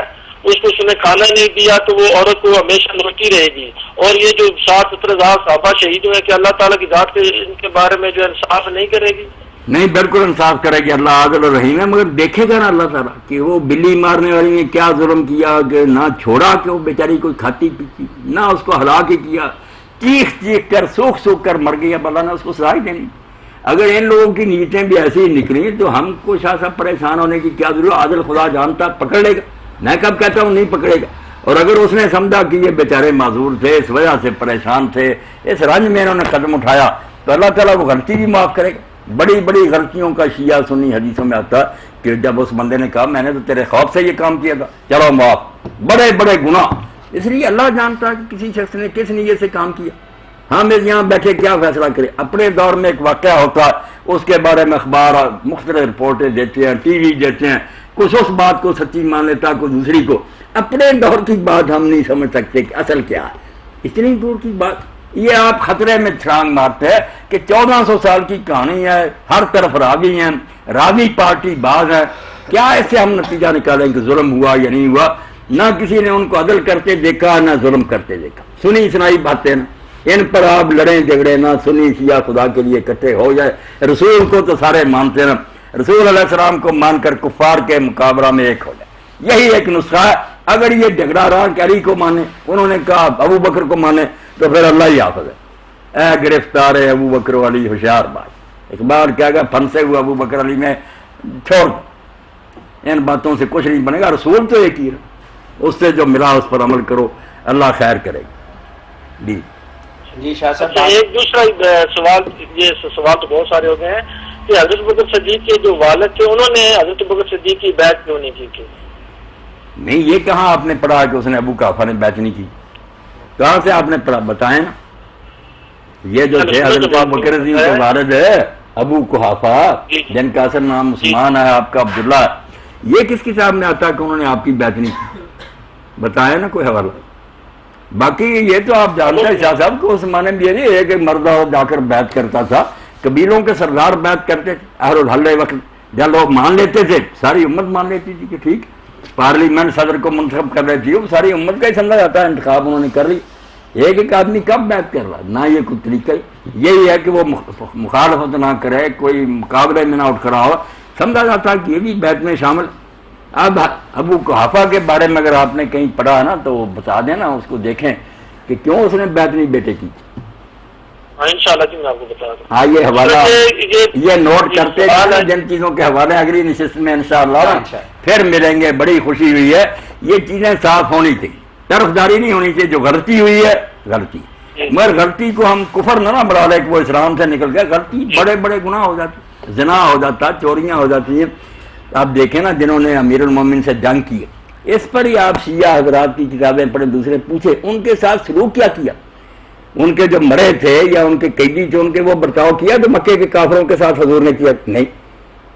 اس کو اس نے کھانا نہیں دیا تو وہ عورت کو ہمیشہ نوچتی رہے گی، اور یہ جو 60-70,000 صحابہ شہید ہوئے کہ اللہ تعالیٰ کی ذات کے ان کے بارے میں جو انصاف نہیں کرے گی؟ نہیں، بالکل انصاف کرے گی، اللہ عادل و رحیم ہے، مگر دیکھے گا نا اللہ تعالیٰ کہ وہ بلی مارنے والی نے کیا ظلم کیا کہ نہ چھوڑا کہ وہ بیچاری کوئی کھاتی پیتی، نہ اس کو ہلاک ہی کیا، چیخ چیخ کر سوکھ سوکھ کر مر گئی، اب اللہ نے اس کو سزا ہی دینی۔ اگر ان لوگوں کی نیتیں بھی ایسی ہی نکلی تو ہم کو شاہ صاحب پریشان ہونے کی کیا ضرورت، عادل خدا جانتا پکڑ لے گا، میں کب کہتا ہوں نہیں پکڑے گا۔ اور اگر اس نے سمجھا کہ یہ بیچارے معذور تھے، اس وجہ سے پریشان تھے، اس رنج میں انہوں نے قدم اٹھایا، تو اللہ تعالیٰ وہ غلطی بھی معاف کرے گا۔ بڑی بڑی غلطیوں کا شیعہ سنی حدیثوں میں آتا کہ جب اس بندے نے کہا میں نے تو تیرے خوف سے یہ کام کیا تھا، چلو معاف، بڑے بڑے گناہ، اس لیے اللہ جانتا ہے کہ کسی شخص نے کس نیت سے کام کیا، ہم یہاں بیٹھے کیا فیصلہ کریں۔ اپنے دور میں ایک واقعہ ہوتا ہے، اس کے بارے میں اخبار مختلف رپورٹیں دیتے ہیں، ٹی وی دیتے ہیں، کچھ اس بات کو سچی مان لیتا، کوئی دوسری کو۔ اپنے دور کی بات ہم نہیں سمجھ سکتے کہ اصل کیا ہے، اتنی دور کی بات۔ یہ آپ خطرے میں چھلانگ مارتے ہیں کہ 1400 سال کی کہانی ہے، ہر طرف راوی ہیں، راوی پارٹی باز ہے، کیا اس سے ہم نتیجہ نکالیں کہ ظلم ہوا یا نہیں ہوا؟ نہ کسی نے ان کو عدل کرتے دیکھا، نہ ظلم کرتے دیکھا، سنی سنائی باتیں نا، ان پر آپ لڑیں جھگڑے نہ، سنی شیعہ خدا کے لیے اکٹھے ہو جائے۔ رسول کو تو سارے مانتے نا، رسول علیہ السلام کو مان کر کفار کے مقابلہ میں ایک ہو جائے، یہی ایک نسخہ ہے۔ اگر یہ جھگڑا رہا کہ علی کو مانے، انہوں نے کہا ابو بکر کو مانے، تو پھر اللہ ہی حافظ ہے۔ اے گرفتار ہے ابو بکر علی ہوشیار بات، اقبال کیا گیا، پھنسے ہوئے ابو بکر علی میں چھوڑ، ان باتوں سے کچھ نہیں بنے گا، رسول تو ایک ہی ہے، اس سے جو ملا اس پر عمل کرو، اللہ خیر کرے گا۔ جی شاہ صاحب، ایک دوسرا سوال، یہ سوال تو بہت سارے ہو گئے ہیں کہ حضرت بکر صدیق کے جو والد تھے انہوں نے حضرت بکر صدیق کی بیعت کیوں نہیں کی؟ نہیں، یہ کہاں آپ نے پڑھا کہ اس نے ابو قحافہ نے بیعت نہیں کی؟ کہاں سے آپ نے پڑھا؟ بتائیں نا۔ یہ جو تھے حضرت ابو بکر صدیق کے والد ہے ابو قحافہ، جن کا اصل نام عثمان ہے، آپ کا عبداللہ ہے، یہ کس کتاب میں آتا ہے کہ انہوں نے آپ کی بیعت نہیں کی؟ بتائیں نا کوئی حوالہ۔ باقی یہ تو آپ جانتے ہیں شاہ صاحب کو اس زمانے میں یہ ایک مرد جا کر بیعت کرتا تھا، قبیلوں کے سردار بیعت کرتے تھے، اہل الحل وقت جب لوگ مان لیتے تھے، ساری امت مان لیتی تھی کہ ٹھیک، پارلیمنٹ صدر کو منتخب کر رہی تھی، وہ ساری امت کا ہی سمجھا جاتا ہے، انتخاب انہوں نے کر لی، ایک ایک آدمی کب بیعت کر رہا؟ نہ یہ کوئی طریقہ یہی ہے کہ وہ مخالفت نہ کرے، کوئی مقابلے میں نہ اٹھ کھڑا ہو، سمجھا جاتا ہے کہ یہ بھی بیعت میں شامل۔ اب ابو قحافہ کے بارے میں اگر آپ نے کہیں پڑھا ہے نا تو وہ بتا دینا، اس کو دیکھیں کہ کیوں اس نے بیعت نہیں بیٹے کی۔ انشاءاللہ جی میں آپ کو بتا دوں۔ ہاں، یہ حوالہ یہ نوٹ کرتے جانا، جن چیزوں کے حوالے اگلی نشست میں انشاءاللہ پھر ملیں گے۔ بڑی خوشی ہوئی ہے، یہ چیزیں صاف ہونی چاہیے، طرفداری نہیں ہونی چاہیے، جو غلطی ہوئی ہے غلطی، مگر غلطی کو ہم کفر نہ بنا لے کہ وہ اسلام سے نکل گیا، غلطی بڑے بڑے گناہ ہو جاتے، زنا ہو جاتا، چوریاں ہو جاتی ہیں۔ آپ دیکھیں نا جنہوں نے امیر المومنین سے جنگ کی ہے، اس پر ہی آپ شیعہ حضرات کی کتابیں پڑھیں، دوسرے پوچھے ان کے ساتھ سلوک کیا کیا، ان کے جو مرے تھے یا ان کے قیدی تھے ان کے وہ برتاؤ کیا جو مکے کے کافروں کے ساتھ حضور نے کیا؟ نہیں،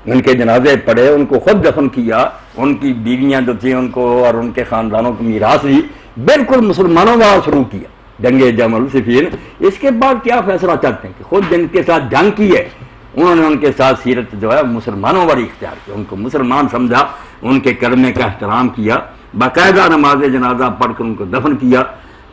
ان کے جنازے پڑھے، ان کو خود دفن کیا، ان کی بیویاں جو تھیں ان کو اور ان کے خاندانوں کو میراث دی، بالکل مسلمانوں والا شروع کیا، جنگ جمل صفین۔ اس کے بعد کیا فیصلہ چاہتے ہیں کہ خود جن کے ساتھ جنگ کی ہے انہوں نے ان کے ساتھ سیرت جو ہے مسلمانوں والی اختیار کی، ان کو مسلمان سمجھا، ان کے کلمے کا احترام کیا، باقاعدہ نماز جنازہ پڑھ کر ان کو دفن کیا،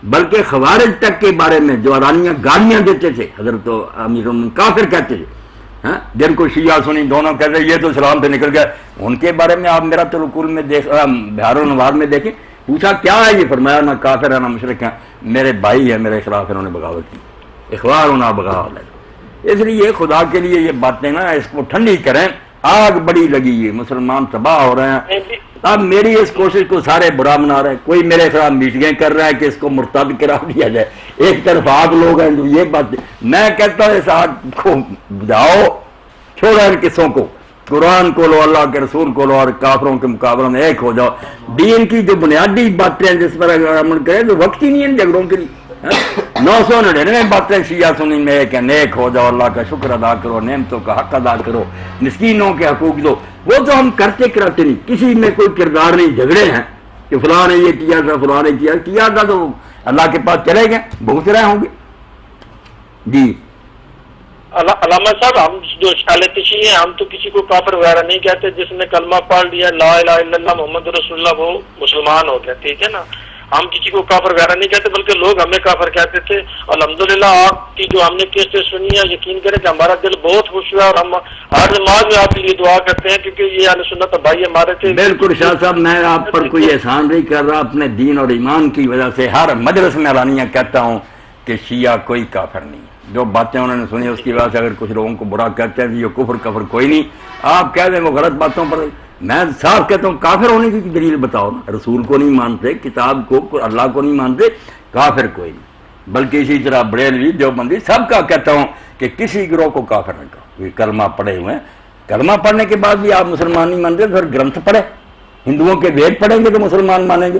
بلکہ خوارج تک کے بارے میں جو ارانیاں گالیاں دیتے تھے حضرت امیر المومنین کافر کہتے تھے، جن کو شیعہ سنی دونوں کہتے یہ تو اسلام سے نکل گئے، ان کے بارے میں آپ میرا العقول میں بہار الانوار میں دیکھیں، پوچھا کیا ہے یہ، فرمایا نہ کافر ہے نہ مشرک ہے، میرے بھائی ہے، میرے خلاف انہوں نے بغاوت کی، اخبار ہونا بغاوت ہے۔ اس لیے خدا کے لیے یہ باتیں نا اس کو ٹھنڈی کریں، آگ بڑی لگی ہے، مسلمان تباہ ہو رہے ہیں۔ اب میری اس کوشش کو سارے برا منا رہے ہیں، کوئی میرے خلاف میٹنگیں کر رہا ہے کہ اس کو مرتد قرار دیا جائے، ایک طرف آپ لوگ ہیں جو یہ بات، میں کہتا ہوں اس آگ کو بجھاؤ، چھوڑو ان قصوں کو، قرآن کو لو، اللہ کے رسول کو لو، اور کافروں کے مقابلے میں ایک ہو جاؤ۔ دین کی جو بنیادی باتیں جس پر اگر عمل کریں تو وقت ہی نہیں ہے ان جھگڑوں کے لیے۔ 999 باتیں شیعہ سنی میں ایک ہے، نیک ہو جاؤ، اللہ کا شکر ادا کرو، نعمتوں کا حق ادا کرو، مسکینوں کے حقوق دو، وہ تو ہم کرتے کراتے نہیں، کسی میں کوئی کردار نہیں، جھگڑے ہیں کہ فلاں نے یہ کیا تھا، فلاں نے کیا تھا، تو اللہ کے پاس چلے گئے، بہت رہے ہوں گے۔ جی علامہ صاحب، ہم جو شالتشی ہیں ہم تو کسی کو کافر وغیرہ نہیں کہتے، جس نے کلمہ پڑھ لیا لا الہ الا اللہ محمد رسول اللہ وہ مسلمان ہو گیا، ٹھیک ہے نا، ہم کسی کو کافر وغیرہ نہیں کہتے، بلکہ لوگ ہمیں کافر کہتے تھے۔ الحمدللہ آپ کی جو ہم نے قسطیں سنی ہے، یقین کریں کہ ہمارا دل بہت خوش ہوا، اور ہم ہر نماز میں آپ کے لیے دعا کرتے ہیں، کیونکہ یہ اہل سنت بھائی ہمارے تھے۔ بالکل شاہ صاحب، میں آپ پر کوئی احسان نہیں کر رہا، اپنے دین اور ایمان کی وجہ سے ہر مجلس میں اعلانیہ کہتا ہوں کہ شیعہ کوئی کافر نہیں، جو باتیں انہوں نے سنی اس کی وجہ سے اگر کچھ لوگوں کو برا کہتے ہیں یہ کفر کوئی نہیں، آپ کہہ دیں وہ غلط باتوں پر، میں صاف کہتا ہوں کافر ہونے کی دلیل بتاؤ نا، رسول کو نہیں مانتے، کتاب کو، اللہ کو نہیں مانتے، کافر کوئی نہیں۔ بلکہ اسی طرح بریلوی دیوبندی سب کا کہتا ہوں کہ کسی گروہ کو کافر نہ کہو، یہ کلمہ پڑے ہوئے ہیں، کلمہ پڑھنے کے بعد بھی آپ مسلمان نہیں مانتے، پھر گرنتھ پڑھے، ہندوؤں کے وید پڑھیں گے تو مسلمان مانیں گے؟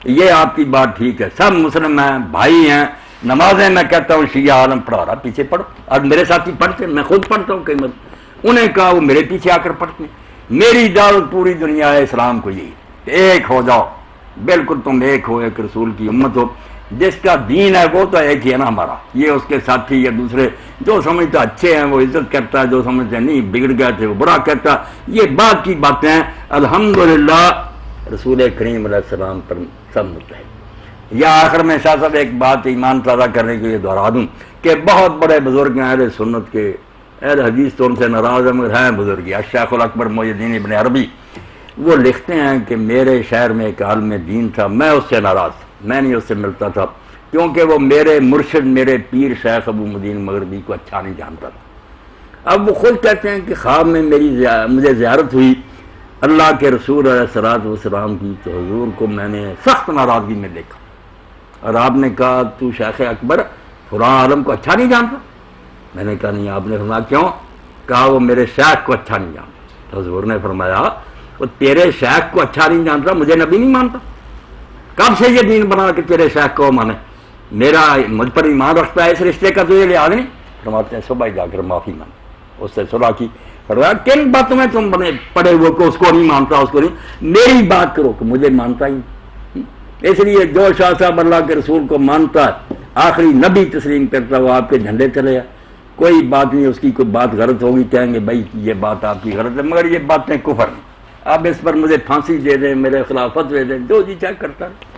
یہ آپ کی بات ٹھیک ہے، سب مسلم ہیں، بھائی ہیں، نمازیں میں کہتا ہوں شیعہ عالم پڑھا رہا پیچھے پڑھو، اور میرے ساتھی پڑھتے ہیں، میں خود پڑھتا ہوں کئی مرتبہ، انہیں کہا وہ میرے پیچھے آ کر پڑھتے ہیں۔ میری دعوت پوری دنیا ہے اسلام کو یہی، ایک ہو جاؤ، بالکل تم ایک ہو، ایک رسول کی امت ہو، جس کا دین ہے وہ تو ایک ہی ہے نا ہمارا، یہ اس کے ساتھی یا دوسرے جو سمجھتا اچھے ہیں وہ عزت کرتا ہے، جو سمجھتے نہیں بگڑ گئے تھے وہ برا کرتا، یہ بات کی باتیں ہیں۔ الحمدللہ رسول کریم علیہ السلام پر سب متحد۔ یا آخر میں شاہ صاحب ایک بات ایمان تازہ کرنے کے لیے دہرا دوں کہ بہت بڑے بزرگ ہیں اہل سنت کے، اہل حدیث تو ان سے ناراض ہیں مگر ہیں بزرگ، الشیخ الاکبر محی الدین ابن عربی، وہ لکھتے ہیں کہ میرے شہر میں ایک عالم دین تھا، میں اس سے ناراض تھا، میں نہیں اس سے ملتا تھا کیونکہ وہ میرے مرشد میرے پیر شیخ ابو مدین مغربی کو اچھا نہیں جانتا تھا۔ اب وہ خود کہتے ہیں کہ خواب میں مجھے زیارت ہوئی اللہ کے رسول علیہ الصلوۃ والسلام کی، تو حضور کو میں نے سخت ناراضگی میں دیکھا، اور آپ نے کہا تو شیخ اکبر فلاں عالم کو اچھا نہیں جانتا؟ میں نے کہا نہیں۔ آپ نے فرمایا کیوں؟ کہا وہ میرے شیخ کو اچھا نہیں جانتا۔ تو حضور نے فرمایا وہ تیرے شیخ کو اچھا نہیں جانتا، مجھے نبی نہیں مانتا؟ کب سے یہ دین بنا کہ تیرے شیخ کو مانے؟ میرا مجھ پر ایمان رکھتا ہے، اس رشتے کا تجھے لحاظ نہیں؟ فرماتے ہیں صبح جا کر معافی مانگی، اس سے صلح کی۔ فرمایا کن باتوں میں تم بنے پڑے ہوئے کو اس کو نہیں مانتا، اس کو نہیں، میری بات کرو کہ مجھے مانتا ہی نہیں۔ اس لیے جو شاہ صاحب اللہ کے رسول کو مانتا ہے، آخری نبی تسلیم کرتا ہے، وہ آپ کے جھنڈے چلے جائے، کوئی بات نہیں، اس کی کوئی بات غلط ہوگی کہیں گے بھائی یہ بات آپ کی غلط ہے، مگر یہ باتیں کفر ہیں، آپ اس پر مجھے پھانسی دے دیں، میرے خلاف فتوے دیں، جو جی چاہے کرتا ہے۔